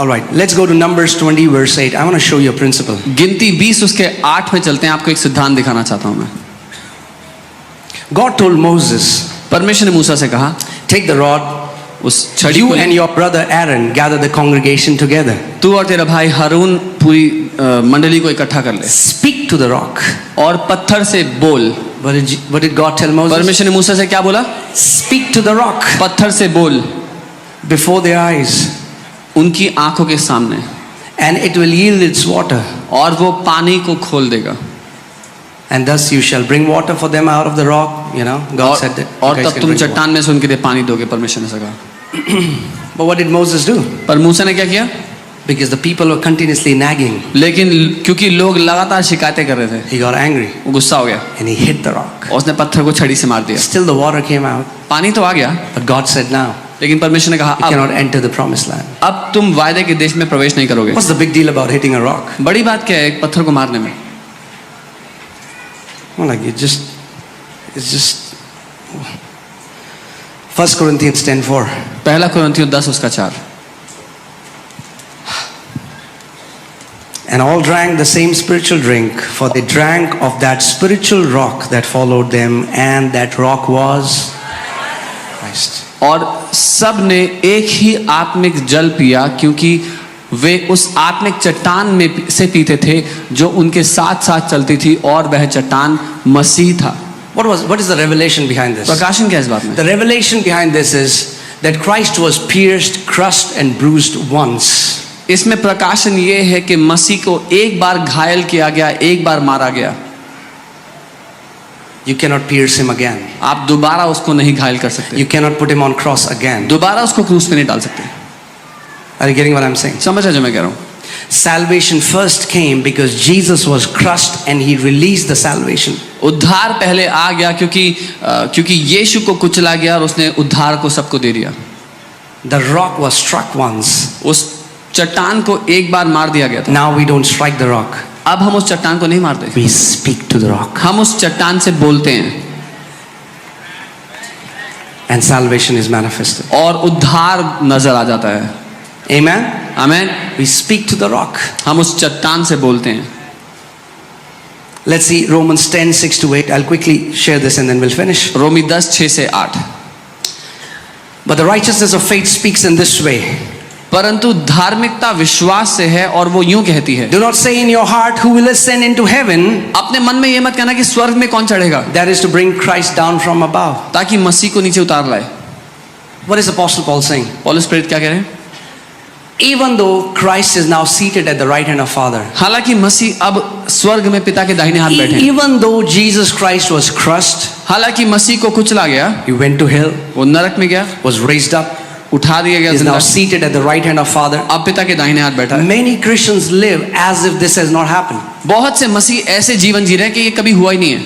All right, let's go to Numbers 20 verse 8. I want to show you a principle.
गिनती 20 उसके 8 में चलते हैं, आपको एक सिद्धांत दिखाना चाहता हूं मैं।
God told Moses,
परमेश्वर ने मूसा से कहा,
take the rod,
उस छड़ी
You
को
and your brother Aaron gather the congregation together.
तू और तेरा भाई हारून पूरी मंडली को इकट्ठा कर ले
Speak to the rock.
और पत्थर से बोल।
What did God tell Moses?
परमेश्वर ने मूसा से क्या बोला?
Speak to the rock
पत्थर से बोल
before their eyes,
उनकी आंखों के सामने,
and it will yield its water.
और वो पानी को खोल देगा।
And thus you shall bring water for them out of the rock. You know, God said that.
और
you guys
तब
can
तुम
bring water.
चट्टान में से उनके लिए पानी दोगे, परमेश्वर ने कहा।
But what did Moses do?
पर मूसा ने क्या किया?
Because the people were continuously nagging,
लेकिन क्योंकि लोग लगातार शिकायतें कर रहे थे,
he got angry
वो गुस्सा हो गया
and he hit the rock.
और उसने पत्थर को छड़ी से मार दिया।
Still the water came out,
पानी तो आ गया,
but God said, now
लेकिन परमेश्वर ने कहा
you
अब
cannot enter the promised land.
अब तुम वायदे के देश में प्रवेश नहीं करोगे।
What's the big deal about hitting a rock?
बड़ी बात क्या है एक पत्थर को मारने में?
Well, like it's just 1 Corinthians 10:4.
पहला कुरिन्थियों 10 उसका 4।
And all drank the same spiritual drink, for they drank of that spiritual rock that followed them, and that rock was Christ.
और सब ने एक ही आत्मिक जल पिया क्योंकि वे उस आत्मिक चट्टान में से पीते थे जो उनके साथ साथ चलती थी, और वह चट्टान मसीह था।
What is the revelation behind this?
प्रकाशन क्या है इस बात में?
The revelation behind this is that Christ was pierced, crushed, and bruised once.
इसमें प्रकाशन ये है कि मसीह को एक बार घायल किया गया, एक बार मारा गया।
You cannot pierce him again.
आप दोबारा उसको नहीं घायल कर सकते,
You cannot put him on cross again.
दोबारा उसको क्रूस पे नहीं डाल सकते।
Are you getting what I'm saying?
समझ रहे जो मैं कह रहा हूँ?
Salvation first came because Jesus was crushed and he released the salvation.
उद्धार पहले आ गया क्योंकि यीशु को कुचला गया और उसने उद्धार को सबको दे दिया।
The rock was struck once.
उस चट्टान को एक बार मार दिया गया था।
Now we don't strike the rock.
अब हम उस चट्टान को नहीं मारते,
We speak to the rock.
हम उस चट्टान से बोलते हैं
And salvation is manifested.
और उद्धार नजर आ जाता है।
Amen?
आमीन।
We speak to the rock.
हम उस चट्टान से बोलते हैं।
Let's see Romans 10:6-8. I'll quickly share this and then we'll finish.
रोमी 10:6 से 8।
But the righteousness of faith speaks in this way.
परंतु धार्मिकता विश्वास से है और वो यूं कहती है,
Do not say in your heart, who will ascend into heaven?
अपने मन में ये मत कहना कि स्वर्ग में कौन चढ़ेगा,
That is to bring Christ down from above.
ताकि मसीह को नीचे उतार लाए।
What is Apostle Paul saying?
पौलुस प्रेरित क्या कह रहे हैं?
Even though Christ is now seated at the right hand of Father,
हालांकि मसीह अब स्वर्ग में पिता के दाहिने हाथ बैठे हैं,
even though Jesus Christ was crushed,
हालांकि मसीह को कुचला गया,
he went to hell,
वो नरक में गया,
was raised up,
उठा दिया गया
is now
जिंदा,
seated at the right hand of Father.
अब पिता के दाहिने हाथ बैठा है।
Many Christians live as if this has not happened.
बहुत से मसीह ऐसे जीवन जी रहे हैं कि ये कभी हुआ ही नहीं है।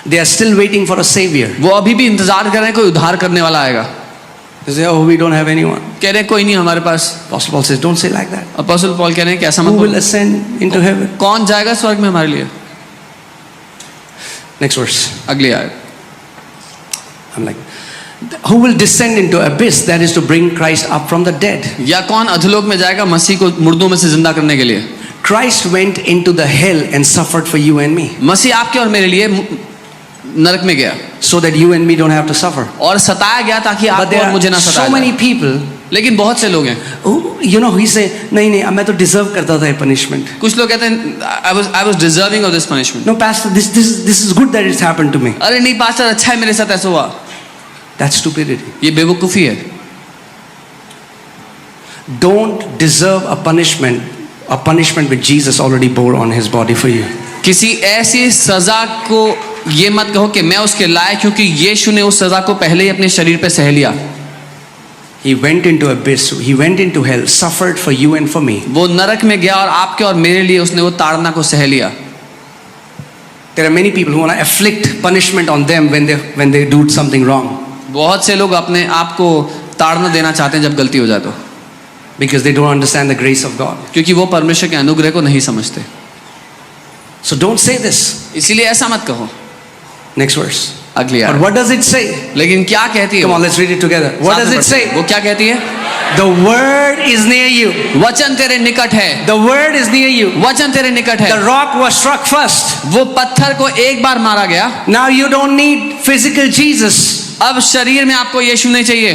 They are still waiting for a savior.
वो अभी भी इंतजार कर रहे हैं कोई उद्धार करने वाला आएगा।
They say, oh, we don't have anyone.
कह रहे हैं कोई नहीं हमारे पास।
Apostle Paul says, don't say like that.
Apostle Paul कह रहे हैं कि ऐसा मत
Who will
बोलो।
ascend into heaven?
कौन जाएगा स्वर्ग में हमारे लिए?
Next verse.
अगली आयत।
I'm like, who will descend into abyss? That is to bring Christ up from the dead.
या कौन अधोलोक में जाएगा मसीह को मुर्दों में से जिंदा करने के लिए?
Christ went into the hell and suffered for you and me,
मसीह आपके और मेरे लिए नरक में गया
so that you and me don't have to suffer.
और सताया गया ताकि
But
आपको
there
और मुझे ना
are so
सताया
many
जाए।
people
लेकिन बहुत से लोग हैं,
who, you know, he say, नहीं, मैं तो deserve करता था ये punishment.
कुछ लोग कहते हैं I was deserving of this punishment।
No, pastor, this is good that it's happened to me.
अरे नहीं पास्टर, अच्छा है मेरे साथ ऐसा हुआ।
That's stupidity.
ये बेवकूफी है।
Don't deserve a punishment which Jesus already bore on his body for you.
किसी ऐसी सजा को ये मत कहो कि मैं उसके लायक, क्योंकि यीशु ने उस सजा को पहले ही अपने शरीर पे सह लिया।
He went into abyss, he went into hell, suffered for you and for me.
वो नरक में गया और आपके और मेरे लिए उसने वो ताड़ना को सह लिया।
There are many people who want to afflict punishment on them when they do something wrong,
बहुत से लोग अपने आप को ताड़ना देना चाहते हैं जब गलती हो जाए तो,
because they don't understand the grace of God.
क्योंकि वो परमेश्वर के अनुग्रह को नहीं समझते।
So don't say this.
इसीलिए ऐसा मत कहो।
Next verse.
अगली
But
आयत।
what does it say?
लेकिन क्या कहती है?
Come on, let's read it together. What does it say?
वो क्या कहती है?
The word is near you.
वचन तेरे निकट है।
The word is near you.
वचन तेरे निकट है।
The rock was struck first.
वो पत्थर को एक बार मारा गया।
Now you don't need physical Jesus.
अब शरीर में आपको यीशु नहीं चाहिए।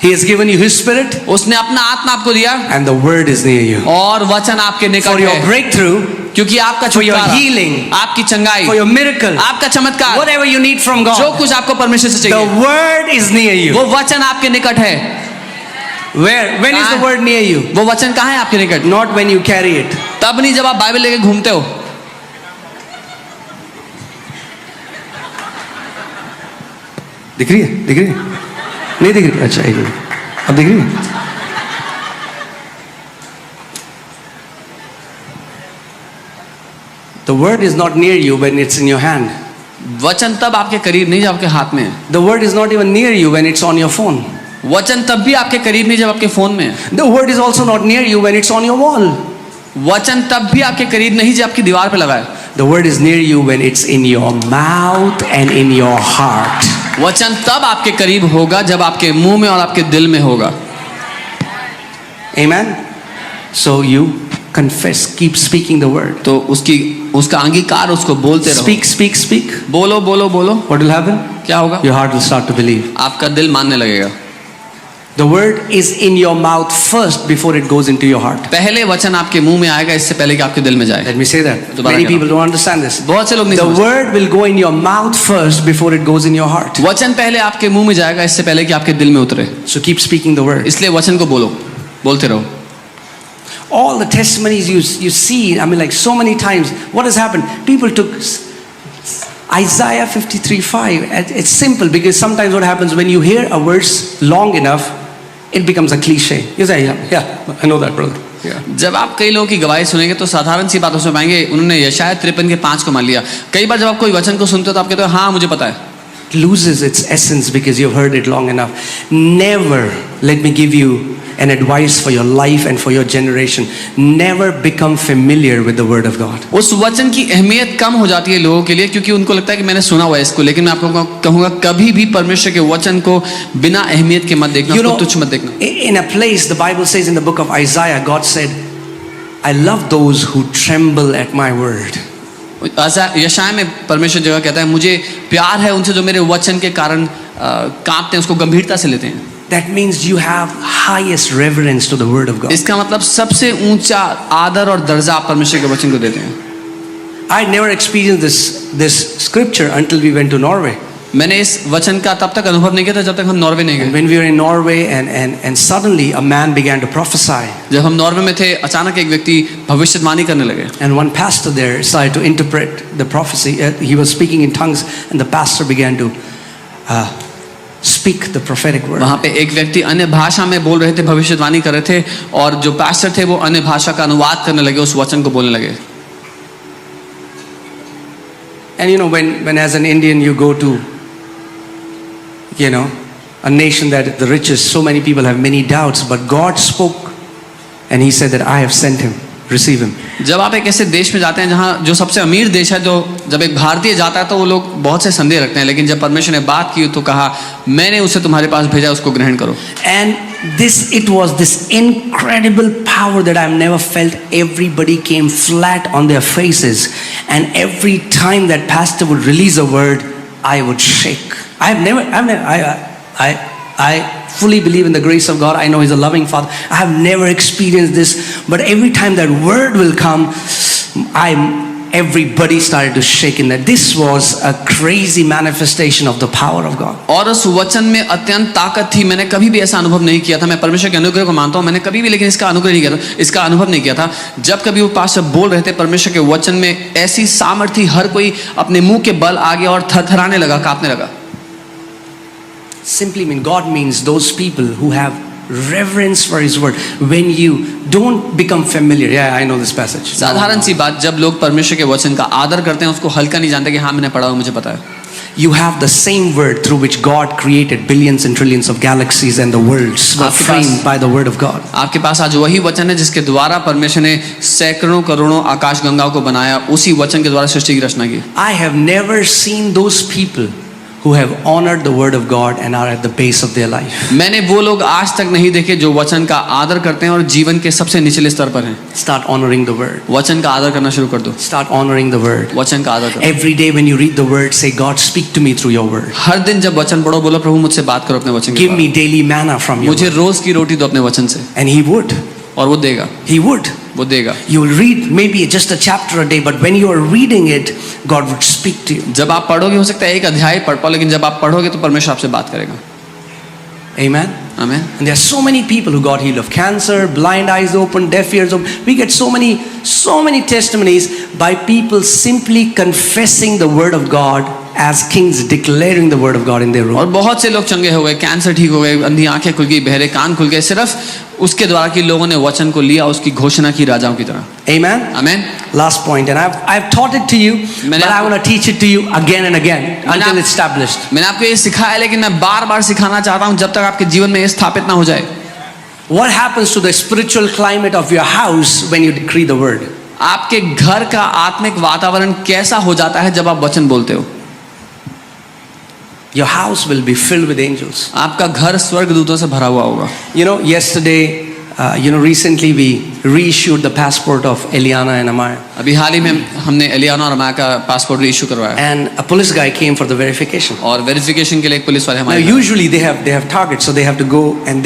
He has given you His Spirit,
उसने अपना आत्मा आपको दिया
and the Word is near you.
और वचन आपके
For
निकट
your
है,
breakthrough,
क्योंकि आपका
for your
छुटकारा,
healing,
आपकी चंगाई,
for your miracle,
आपका चमत्कार,
whatever you need from
जो
God,
कुछ आपको परमेश्वर से
the
चाहिए
Word is near you.
वो वचन आपके निकट है।
Where? When is the Word near you?
वो वचन कहाँ है आपके निकट?
Not when you carry it.
तब नहीं जब आप बाइबल लेके घूमते हो।
दिख रही है? दिख रही है? नहीं दिख रही? अच्छा, एक मिनट। अब दिख रही है? The Word is not near you when it's in your hand.
वचन तब आपके करीब नहीं जब आपके हाथ में है।
The Word is not even near you when it's on your phone.
वचन तब भी आपके करीब नहीं जब आपके फोन में है।
The Word is also not near you when it's on your wall.
वचन तब भी आपके करीब नहीं जब आपकी दीवार पे लगा है।
The Word is near you when it's in your mouth and in your heart.
वचन तब आपके करीब होगा जब आपके मुंह में और आपके दिल में होगा।
Amen? So you confess, keep speaking the Word.
तो उसका अंगीकार उसको बोलते रहो।
Speak, speak, speak.
बोलो बोलो बोलो।
What will happen?
क्या होगा?
Your heart will start to believe.
आपका दिल मानने लगेगा।
The Word is in your mouth first before it goes into your heart.
पहले वचन आपके मुंह में आएगा इससे पहले कि आपके दिल में जाए।
Let me say that.
दोबारा
Many
करो।
people don't understand this.
बहुत से लोग नहीं
The
समझते।
Word will go in your mouth first before it goes in your heart.
वचन पहले आपके मुंह में जाएगा इससे पहले कि आपके दिल में उतरे।
So keep speaking the Word.
इसलिए वचन को बोलो, बोलते रहो।
All the testimonies you see, I mean, like so many times, what has happened? People took Isaiah 53:5. It's simple because sometimes what happens when you hear a verse long enough, it becomes a cliche. You say, yeah, I know that, brother. Yeah.
जब आप कई लोगों की गवाही सुनेंगे तो साधारण सी बातों से पाएंगे उन्होंने यशाया 53:5 को मान लिया। कई बार जब आप कोई वचन को सुनते हो तो आप कहते हो हाँ मुझे पता है।
It loses its essence because you've heard it long enough. Never, let me give you an advice for your life and for your generation. Never become familiar with the Word of God.
उस वचन की अहमियत कम हो जाती है लोगों के लिए क्योंकि उनको लगता है कि मैंने सुना हुआ है इसको, लेकिन मैं आपको कहूंगा कभी भी परमेश्वर के वचन को बिना अहमियत के मत देखना, उसको तुच्छ मत देखना।
In a place, the Bible says in the book of Isaiah, God said, I love those who tremble at my word.
यशाया में परमेश्वर जगह कहता है मुझे प्यार है उनसे जो मेरे वचन के कारण कांपते हैं, उसको गंभीरता से लेते हैं।
That means you have highest reverence to the Word of God.
इसका मतलब सबसे ऊंचा आदर और दर्जा आप परमेश्वर के वचन को देते हैं।
I never experienced this scripture until we went to Norway.
मैंने इस वचन का तब तक अनुभव नहीं किया था जब तक हम नॉर्वे नहीं
And
गए।
when we were in Norway and suddenly a man began to prophesy.
जब हम नॉर्वे में थे अचानक एक व्यक्ति भविष्यवाणी करने लगे।
And one pastor there started to interpret the prophecy. He was speaking in tongues and the pastor began to speak the prophetic word.
वहाँ पे एक व्यक्ति अन्य भाषा में बोल रहे थे, भविष्यवाणी कर रहे थे और जो पास्टर थे वो अन्य भाषा का अनुवाद करने लगे, उस वचन को बोलने लगे।
And you know when as an Indian you go to a nation that is the richest, so many people have many doubts, but God spoke and He said that I have sent him. Receive him.
जब आप एक ऐसे देश में जाते हैं जहाँ जो सबसे अमीर देश है, तो जब एक भारतीय जाता है तो वो लोग बहुत से संदेह रखते हैं, लेकिन जब परमेश्वर ने बात की तो कहा मैंने उसे तुम्हारे पास भेजा, उसको ग्रहण करो।
And it was this incredible power that I've never felt. Everybody came flat on their faces, and every time that pastor would release a word, I would shake. I fully believe in the grace of God. I know He's a loving Father. I have never experienced this, but every time that word will come, everybody started to shake in that. This was a crazy manifestation of the power of God.
और उस वचन में अत्यंत ताकत थी। मैंने कभी भी ऐसा अनुभव नहीं किया था। मैं परमेश्वर के अनुग्रह को मानता हूँ, मैंने कभी भी लेकिन इसका अनुग्रह नहीं किया था, इसका अनुभव नहीं किया था। जब कभी वो पास्टर बोल रहे थे परमेश्वर के वचन में ऐसी सामर्थ्य, हर कोई अपने मुंह के बल आ गया और थरथराने लगा, कांपने लगा।
Simply God means those people who have reverence for His word. When you don't become familiar, yeah, I know this passage.
साधारण सी बात, जब लोग परमेश्वर के वचन का आदर करते हैं, उसको हल्का नहीं जानते कि हाँ मैंने पढ़ा हुआ, मुझे पता है।
You have the same word through which God created billions and trillions of galaxies, and the worlds were framed by the word of God.
आपके पास आज वही वचन है जिसके द्वारा परमेश्वर ने सैकड़ों करोड़ों आकाशगंगाओं को बनाया, उसी वचन के द्वारा सृष्टि की रचना की।
I have never seen those people who have honored the word of God and are at the base of their life.
मैंने वो लोग आज तक नहीं देखे जो वचन का आदर करते हैं और जीवन के सबसे निचले स्तर पर हैं।
Start honoring the word.
वचन का आदर करना शुरू कर दो।
Start honoring the word.
वचन का आदर करो।
Every day when you read the word, say, God, speak to me through your word.
हर दिन जब वचन पढ़ो बोलो प्रभु मुझसे बात करो अपने वचन के
Give me daily manna from your
मुझे
word.
रोज की रोटी दो अपने वचन से।
And he would.
और वो देगा,
He would.
वो देगा।
You will read maybe just a chapter a day, but when you are reading it, God would speak to you.
जब आप पढ़ोगे हो सकता है एक अध्याय पढ़ पाओ, लेकिन जब आप पढ़ोगे तो परमेश्वर आपसे बात करेगा।
Amen.
आमीन।
And there are so many people who got healed of cancer, blind eyes open, deaf ears open. We get so many testimonies by people simply confessing the word of God as kings, declaring the word of God in their room.
और बहुत से लोग चंगे हो गए, cancer ठीक हो गए, अंधी आंखें खुल गई, बहरे कान खुल गए, सिर्फ उसके द्वारा कि लोगों ने वचन को लिया, उसकी घोषणा की राजाओं की तरह।
Amen.
आमीन।
Last point, and I've taught it to you, but I want to teach it to you again and again until it's established.
मैंने आपको ये सिखाया, लेकिन मैं बार बार सिखाना चाहता हूँ जब तक आपके जीवन में ये स्थापित ना हो जाए।
What happens to the spiritual climate of your house when you decree the word?
आपके घर का आत्मिक वातावरण कैसा हो जाता है जब आप वचन बोलते हो?
Your house will be filled with angels.
आपका घर स्वर्गदूतों से भरा हुआ होगा।
You know, yesterday, recently we reissued the passport of Eliana and Amaya.
अभी हाल ही में हमने एलियाना और अमाया का पासपोर्ट रीइश्यू करवाया
And a police guy came for the verification.
और वेरिफिकेशन के लिए एक पुलिस वाले
Now
हमारे घर-
usually they have targets, so they have to go and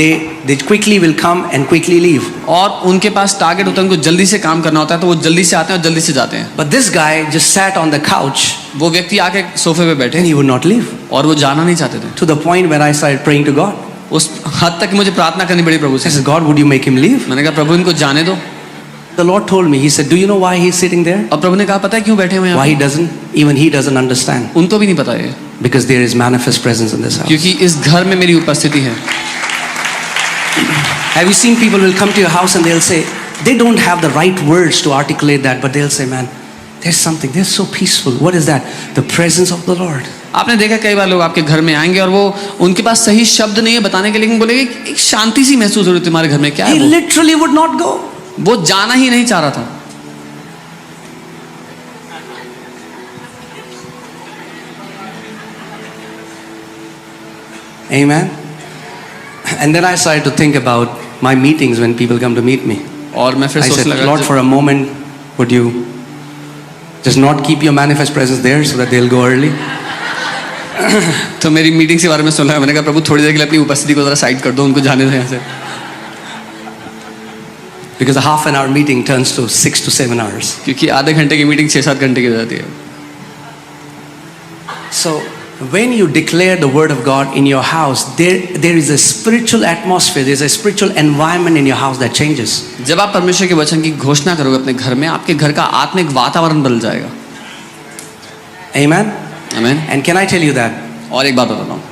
they quickly will come and quickly leave.
और उनके पास टारगेट होता है, उनको जल्दी से काम करना होता है, तो वो जल्दी से आते हैं और जल्दी से जाते हैं।
But this guy just sat on the couch
वो व्यक्ति आके सोफे पे बैठे
and he would not leave.
और वो जाना नहीं चाहते थे,
To the point where I started praying to God.
उस हद तक कि मुझे प्रार्थना करनी पड़ी प्रभु
I
से।
said, God, would you make him leave?
मैंने कहा प्रभु इनको जाने दो।
The Lord told me, He said, do you know why he's sitting there?
और प्रभु ने कहा पता है क्यों बैठे हुए हैं
Why
यहाँ
he doesn't? Even he doesn't understand.
पे? उनको भी नहीं पता ये,
Because there is manifest presence in this house.
क्योंकि इस घर में मेरी उपस्थिति है।
Have you seen people will come to your house and they'll say, they don't have the right words to articulate that, but they'll say, man, there's something, they're so peaceful. What is that? The presence of the Lord.
आपने देखा कई बार लोग आपके घर में आएंगे और वो उनके पास सही शब्द नहीं है बताने के, लेकिन बोलेंगे एक शांति सी महसूस हो रही है तुम्हारे घर में, क्या
He
है
literally would not go.
वो जाना ही नहीं चाह रहा था।
Amen. And then I started to think about my meetings when people come to meet me.
और मैं फिर
I
सोचने
said,
लगा
Lord, for a moment, would you just not keep your manifest presence there so that they'll go early?
तो मेरी meeting के बारे में सुना, मैंने कहा प्रभु थोड़ी देर के लिए अपनी उपस्थिति को जरा साइड कर दो, उनको जाने दो यहाँ से।
Because a half an hour meeting turns to 6 to 7 hours.
क्योंकि आधे घंटे की मीटिंग 6-7 घंटे की हो जाती है।
So when you declare the word of God in your house, there is a spiritual atmosphere, there's a spiritual environment in your house that changes.
जब आप परमेश्वर के वचन की घोषणा करोगे अपने घर में, आपके घर का आत्मिक वातावरण बदल जाएगा।
Amen?
आमीन।
And can I tell you that?
और एक बात बताता हूँ,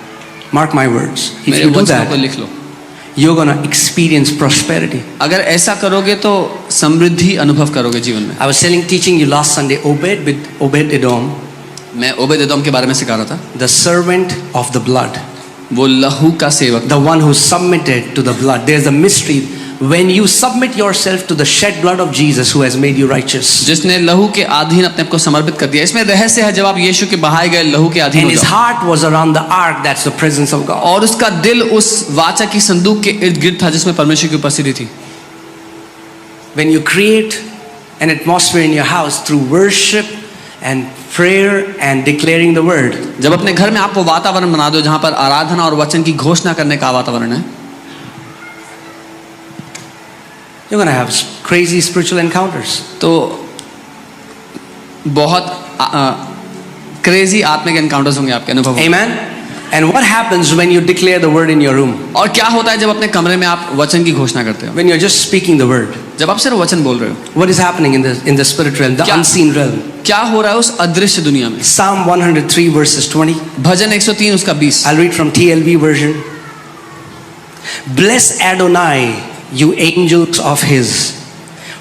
Mark my words. If
मेरे
you do
वचनों को
that,
लिख लो।
you're going to experience prosperity.
अगर ऐसा करोगे तो समृद्धि अनुभव करोगे जीवन में।
I was teaching you last Sunday, Obed-Edom,
मैं ओबेद-एदोम के बारे में सिखा रहा था,
the servant of the blood,
वो लहू का सेवक,
the one who submitted to the blood. There's a mystery. When you submit yourself to the shed blood of Jesus who has made you righteous,
जिसने लहू के अधीन अपने आप को समर्पित कर दिया। इसमें रहस्य है, जब आप यीशु के बहाए गए लहू के अधीन
and
हो
his
जाओ,
heart was around the ark, that's the presence of God.
और उसका दिल उस वाचा की संदूक के इर्द गिर्द था जिसमें परमेश्वर की उपस्थिति थी।
When you create an atmosphere in your house through worship and prayer and declaring the word,
जब अपने घर में आप वो वातावरण बना दो जहां पर आराधना और वचन की घोषणा करने का वातावरण है,
you're going to have crazy spiritual encounters.
तो बहुत क्रेजी आत्मिक एनकाउंटर्स होंगे आपके अनुभव होंगे।
Amen. And what happens when you declare the word in your room?
और क्या होता है जब अपने कमरे में आप वचन की घोषणा करते हो?
When you're just speaking the word,
जब आप सिर्फ वचन बोल रहे हो,
what is happening in the spirit realm, the
क्या-
unseen realm?
क्या हो रहा है उस अदृश्य दुनिया में?
Psalm 103 verses 20.
भजन 103 उसका 20।
I'll read from TLV version. Bless Adonai, you angels of his,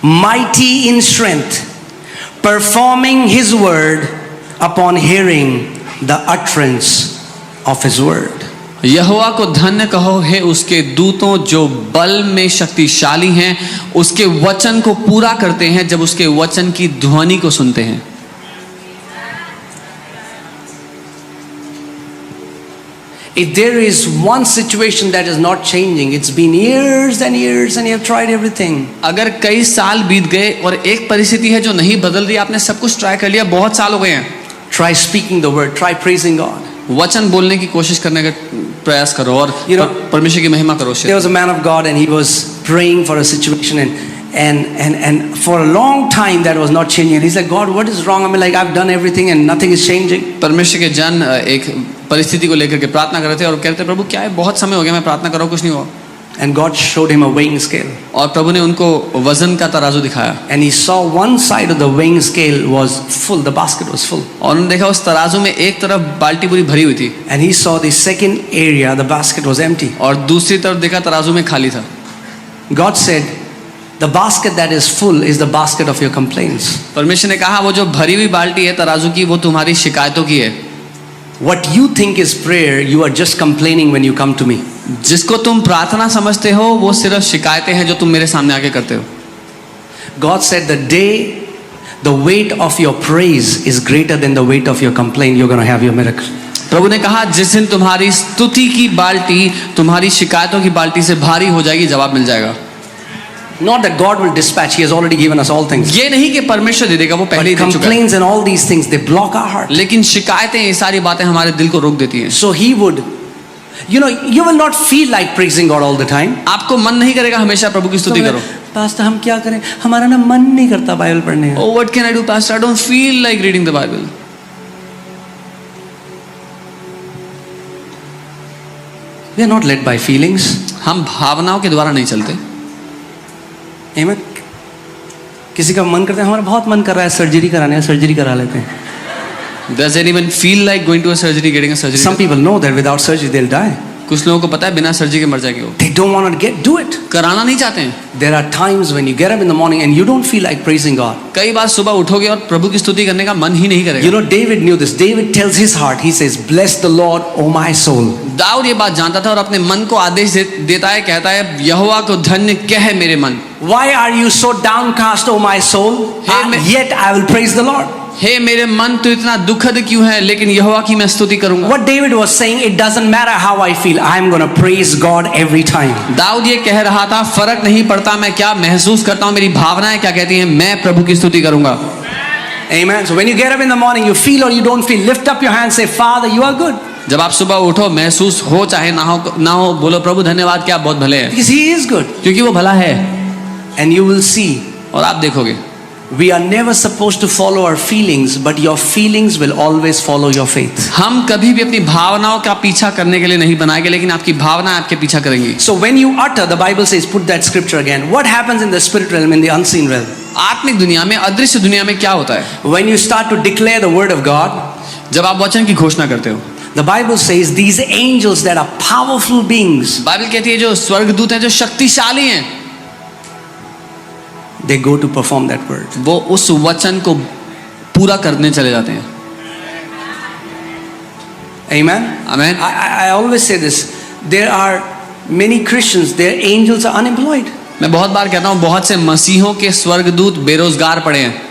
mighty in strength, performing his word upon hearing the utterance of his word.
यहोवा को धन्य कहो हे उसके दूतों जो बल में शक्तिशाली हैं, उसके वचन को पूरा करते हैं जब उसके वचन की ध्वनि को सुनते हैं।
If there is one situation that is not changing, it's been years and years and you have tried everything.
अगर कई साल बीत गए और एक परिस्थिति है जो नहीं बदल रही, आपने सब कुछ ट्राई कर लिया, बहुत साल हो गए हैं,
Try speaking the word, try praising God.
वचन बोलने की कोशिश करने का प्रयास करो और
You know,
परमेश्वर की महिमा करो।
There was a man of God and he was praying for a situation and for a long time that was not changing. And he's like, God, what is wrong? I mean, like, I've done everything and nothing is changing.
परमेश्वर के जन एक परिस्थिति को लेकर के प्रार्थना कर रहे थे और कहते प्रभु क्या है, बहुत समय हो गया मैं प्रार्थना कर रहा हूँ, कुछ नहीं हुआ।
And God showed him a weighing scale.
और प्रभु ने उनको वजन का तराजू दिखाया
And he saw one side of the weighing scale was full, the basket was full.
और उन्होंने देखा उस तराजू में एक तरफ बाल्टी पूरी भरी हुई थी
And he saw the second area, the basket was empty.
और दूसरी तरफ देखा तराजू में खाली था।
God said, the basket that is full is the basket of your complaints.
परमेश्वर ने कहा वो जो भरी हुई बाल्टी है तराजू की, वो तुम्हारी शिकायतों की है।
What you think is prayer, you are just complaining when you come to me.
जिसको तुम प्रार्थना समझते हो वो सिर्फ शिकायतें हैं जो तुम मेरे सामने आके करते हो।
God said the day the weight of your praise is greater than the weight of your complaint, you're going to have your miracle.
प्रभु ने कहा जिस दिन तुम्हारी स्तुति की बाल्टी तुम्हारी शिकायतों की बाल्टी से भारी हो जाएगी, जवाब मिल जाएगा।
Not that God will dispatch, He has already given us all things.
ये नहीं कि परमेश्वर दे देगा, वो पहले ही
But
दे चुका है।
complaints and all these things, they block our heart.
लेकिन शिकायतें, ये सारी बातें हमारे दिल को रोक देती हैं।
So He would, you will not feel like praising God all the time.
आपको मन नहीं करेगा हमेशा प्रभु की स्तुति करो।
पास्टर हम क्या करें, हमारा ना मन नहीं करता बाइबल पढ़ने का।
Oh, what can I do, Pastor? I don't feel like reading the Bible.
We are not led by feelings.
हम भावनाओं के द्वारा नहीं चलते।
Amen. किसी का मन करता है, हमारा बहुत मन कर रहा है सर्जरी कराने का, सर्जरी करा लेते हैं।
Does anyone feel like going to a surgery, getting a surgery?
Some people know that without surgery they'll die.
कुछ लोगों को पता है बिना सर्जरी के मर जाएंगे वो।
They don't want to do it.
कराना नहीं चाहते हैं।
There are times when you get up in the morning and you don't feel like praising God.
कई बार सुबह उठोगे और प्रभु की स्तुति करने का मन ही नहीं करेगा।
You know, David knew this. David tells his heart, he says, "Bless the Lord, O my soul."
Dawood ये बात जानता था और अपने मन को आदेश देता है, कहता है यहोवा को धन्य कह मेरे मन।
Why are you so downcast, O my soul? Yet I will praise the Lord.
हे मेरे मन तो इतना दुखद क्यों है, लेकिन यहोवा की मैं स्तुति करूंगा।
What David was saying, it doesn't matter how I feel, I am going to praise God every time.
Dawood ये कह रहा था फर्क नहीं पड़ता मैं क्या महसूस करता हूँ, मेरी भावनाएं क्या कहती हैं, मैं प्रभु की स्तुति करूंगा।
Amen. So when you get up in the morning, you feel or you don't feel, lift up your hand, say, Father, you are good.
जब आप सुबह उठो, महसूस हो चाहे ना हो, बोलो प्रभु धन्यवाद, क्या बहुत भले हैं,
Because He is good.
क्योंकि वो भला है।
And you will see.
और आप देखोगे
We are never supposed to follow our feelings, but your feelings will always follow your faith.
हम कभी भी अपनी भावनाओं का पीछा करने के लिए नहीं बनाए गए, लेकिन आपकी भावना आपके पीछा करेंगी।
So when you utter, the Bible says, put that scripture again. What happens in the spirit realm, in the unseen realm?
आत्मिक दुनिया में, अदृश्य दुनिया में क्या होता है?
When you start to declare the word of God,
जब आप वचन की घोषणा करते हो,
the Bible says these angels that are powerful beings,
Bible कहती है जो स्वर्गदूत हैं, जो शक्तिशाली हैं,
they go to perform that word.
वो उस वचन को पूरा करने चले जाते हैं।
Amen.
Amen.
I always say this. There are many Christians, their angels are unemployed.
मैं बहुत बार कहता हूँ बहुत से मसीहों के स्वर्गदूत बेरोजगार पड़े हैं,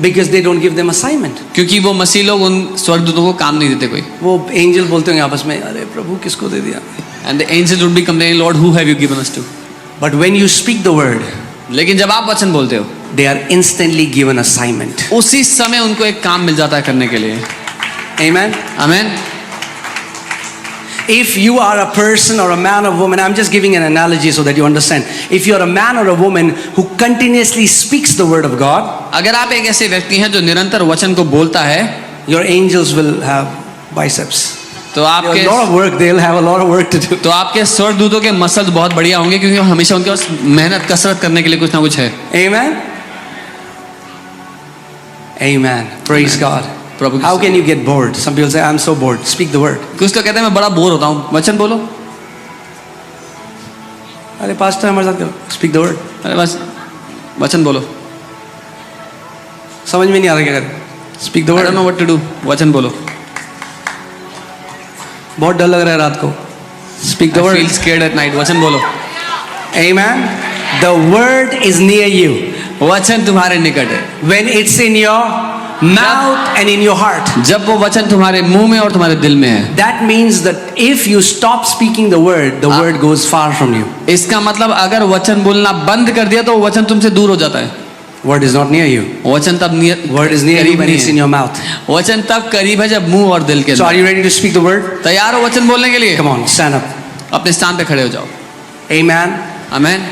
because they don't give them assignment.
क्योंकि वो मसीह लोग उन स्वर्गदूतों को काम नहीं देते कोई।
वो एंजल बोलते होंगे आपस में, अरे प्रभु किसको दे दिया?
And the angels would be complaining, Lord, who have you given us to?
But when you speak the word,
लेकिन जब आप वचन बोलते हो,
they are instantly given assignment.
उसी समय उनको एक काम मिल जाता है करने के लिए।
Amen.
Amen.
If you are a person or a man or woman, I'm just giving an analogy so that you understand. If you are a man or a woman who continuously speaks the word of God,
अगर आप एक ऐसे व्यक्ति हैं जो निरंतर वचन को बोलता है,
your angels will have biceps.
तो
A
आपके
lot of work, they'll have a lot of work to do.
तो आपके स्वर्गदूतों के मसल्स बहुत बढ़िया होंगे, क्योंकि हमेशा उनके पास मेहनत कसरत करने के लिए कुछ ना कुछ है।
Amen. Amen. Praise God.
Prabhu
How can you get bored? Some people say, I'm so bored. Speak the word.
कुछ तो कहते हैं मैं बड़ा बोर होता हूँ, वचन बोलो।
अरे पास्टर हमारे साथ करो. Speak the word.
अरे बस वचन बोलो।
समझ में नहीं आ रहा क्या करें? Speak the
I
word.
don't know what to do. वचन बोलो।
बहुत डर लग रहा है रात को. Speak the
I
word.
feel scared at night. वचन बोलो।
Amen. The word is near you.
वचन तुम्हारे निकट है।
When it's in your mouth and in your heart.
जब वो वचन तुम्हारे मुंह में और तुम्हारे दिल में है,
That means that if you stop speaking the word goes far from you.
इसका मतलब अगर वचन बोलना बंद कर दिया तो वो वचन तुमसे दूर हो जाता है।
Word is not near you.
वचन तब
Word is near you
करीब
when
नहीं
it's in
है।
your mouth.
वचन तब करीब है जब मुंह और दिल के
So are
अंदर।
you ready to speak the word?
तैयार हो वचन बोलने के लिए?
Come on, stand up.
अपने स्थान पे खड़े हो जाओ।
Amen.
Amen.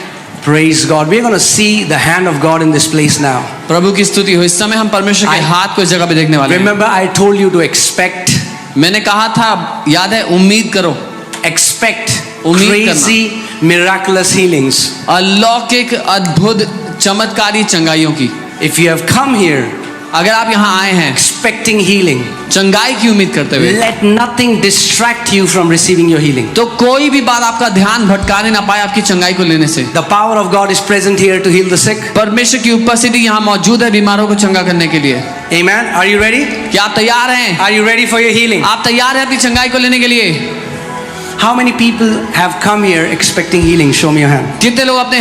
Praise God. We're going to see the hand of God in this place now.
प्रभु की स्तुति हो। इस समय हम परमेश्वर के
I-
हाथ को इस जगह पे देखने वाले हैं।
Remember, I told you to expect
मैंने कहा था, याद है, उम्मीद करो, उम्मीद
crazy, miraculous healings.
अलौकिक अद्भुत चमत्कारी चंगाइयों की।
If you have come here
अगर आप यहाँ आए हैं
expecting healing,
चंगाई की उम्मीद करते हुए,
let nothing distract you from receiving your healing.
तो कोई भी बात आपका ध्यान भटकाने ना पाए आपकी चंगाई को लेने से।
The power of God is present here to heal the sick.
परमेश्वर की उपस्थिति यहाँ मौजूद है बीमारों को चंगा करने के लिए।
Amen. Are you ready?
क्या आप तैयार हैं?
Are you ready for your healing?
आप तैयार हैं अपनी चंगाई को लेने के लिए?
How many people have come here expecting healing? Show me your hand.
कितने लोग अपने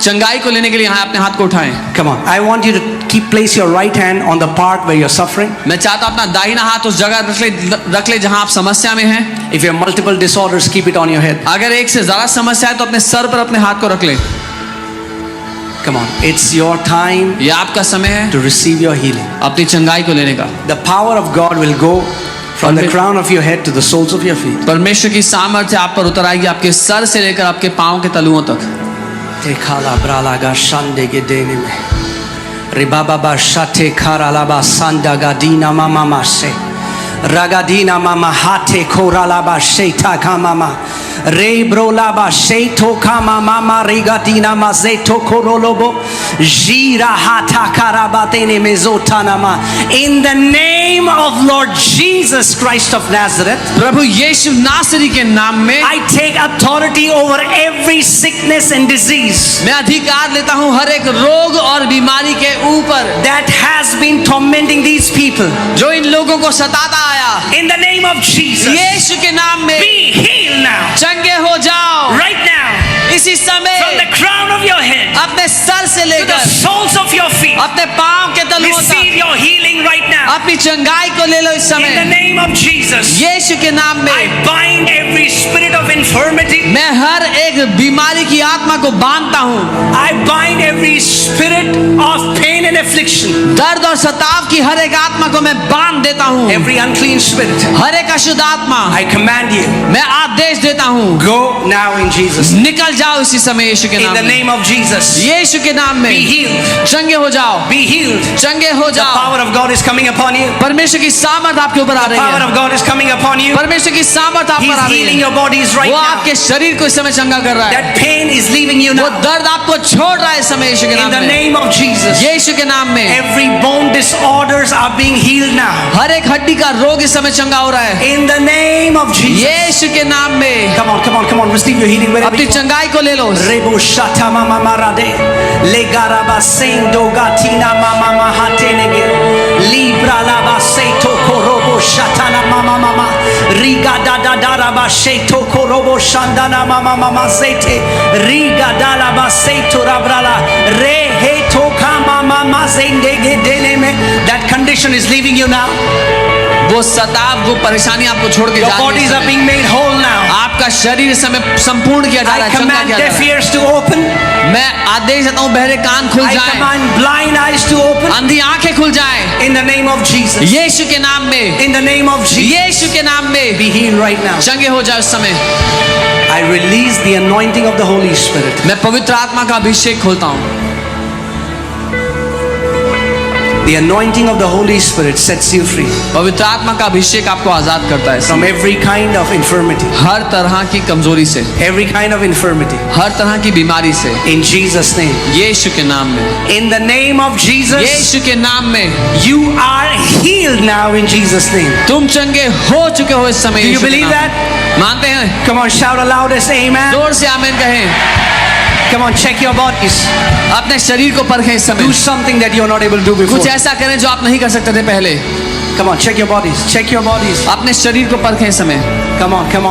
चंगाई को लेने के लिए यहाँ अपने हाथ को उठाएं?
Come on. I want you to place your right hand on the part where you're suffering.
मैं चाहता हूँ अपना दाहिना हाथ उस जगह रख ले जहाँ आप समस्या में हैं।
If you have multiple disorders, keep it on your head.
अगर एक से ज्यादा समस्या है तो अपने सर पर अपने हाथ को रख ले।
Come on. It's your time
ये आपका समय है
to receive your healing.
अपनी चंगाई को लेने का।
The power of God will go from the crown of your head to the soles of your feet.
परमेश्वर की सामर्थ्य आप पर उतर आएगी आपके सर से लेकर आपके पांव के तलुओं तक।
Tekala bralaga shande gedene me. Ribaba shate karalaba sanda gadina mama mase. Ragadina mama hate koralaba sheta kamama. Rebrolaba sheto kama mama rigatina mazeto korolobo. Jira hata karabatene mezotanama. In the name of Lord Jesus Christ of Nazareth,
प्रभु यीशु नासरी के नाम में
I take authority over every sickness and disease
मैं अधिकार लेता हूँ हर एक रोग और बीमारी के ऊपर
that has been tormenting these people.
जो इन लोगों को सताता आया।
In the name of Jesus,
यीशु के नाम में
be healed now,
चंगे हो जाओ
right now,
इसी समय
from the crown of your head
अपने सर से
to the
लेकर
soles of your feet.
अपने पांव के तलुओं
Receive
तक
your healing right now.
अपनी चंगाई को ले लो इस
In the
समय
name of Jesus,
यीशु के नाम में।
I bind every spirit of infirmity.
मैं हर एक बीमारी की आत्मा को बांधता हूँ।
I bind every spirit of pain and affliction.
दर्द और सताव की हर एक आत्मा को मैं बांध देता हूँ।
Every unclean spirit,
हर एक अशुद्ध आत्मा
I command you,
मैं आदेश देता हूँ,
go now in Jesus.
निकल जाओ इसी समय यीशु के
In
नाम
the
में।
name of Jesus,
यीशु के नाम में
be healed.
चंगे हो जाओ,
Be healed.
चंगे हो
The
जाओ।
power of God is coming upon you.
परमेश्वर की सामर्थ आपके ऊपर आ रही
Power
है।
of God is coming upon you.
परमेश्वर की सामर्थ आप
He's
पर आ रही
healing
है।
your bodies right
वो
now.
आपके शरीर को इस समय चंगा कर रहा है।
That pain is leaving you
वो
now.
दर्द आपको छोड़ रहा है इस समय यीशु के
In
नाम
the
में।
name of Jesus,
यीशु के नाम में
every bone disorders are being healed now.
हर एक हड्डी का रोग इस समय चंगा हो रहा है।
In the name of Jesus.
यीशु के नाम में
Come on, come on, come on. Receive your healing wherever
अपनी
you are.
चंगाई को ले लो।
Rebo shata mama marade. Legaraba sendo gatina mama mahatenege. Libra laba seto korobo shatana mama mama. Riga da da da raba seto korobo shandana mama mama zete. Riga da laba seto rabrala. Re heto kama mama zendege deneme. That condition is leaving you now.
वो सताव वो परेशानी आपको छोड़ के
Your
जा रही
bodies
है
are
इस
being made whole now.
समय। आपका शरीर इस समय संपूर्ण किया जा रहा
I
है, चंगा
command
किया जा
deaf
रहा
ears to open.
है। मैं आदेश देता हूँ बहरे कान खुल
I
जाएं,
command blind eyes to open.
अंधी आंखें खुल जाएं।
In the name of Jesus.
यीशु के नाम में,
In the name of Jesus.
यीशु के नाम में
Be healed right now.
चंगे हो जाओ इस समय।
I release the anointing of the Holy Spirit.
मैं पवित्र आत्मा का अभिषेक खोलता हूँ।
The anointing of the Holy Spirit sets you free
पवित्र आत्मा का अभिषेक आपको आजाद करता है
from every kind of infirmity.
हर तरह की कमजोरी से,
Every kind of infirmity.
हर तरह की बीमारी से,
In Jesus' name.
यीशु के नाम में,
In the name of Jesus.
यीशु के नाम में
You are healed now in Jesus' name.
तुम चंगे हो चुके हो इस समय।
Do you
यीशु के
believe
नाम में।
that?
मानते हैं?
Come on, shout aloud and say amen.
जोर से आमीन कहें।
Come on, check your bodies.
अपने शरीर को परखें इस समय।
Do something that you're not able to do before.
कुछ ऐसा करें जो आप नहीं कर सकते थे पहले।
Come on, check your bodies. Check your bodies.
अपने शरीर को परखें इस समय।
Come on, come on.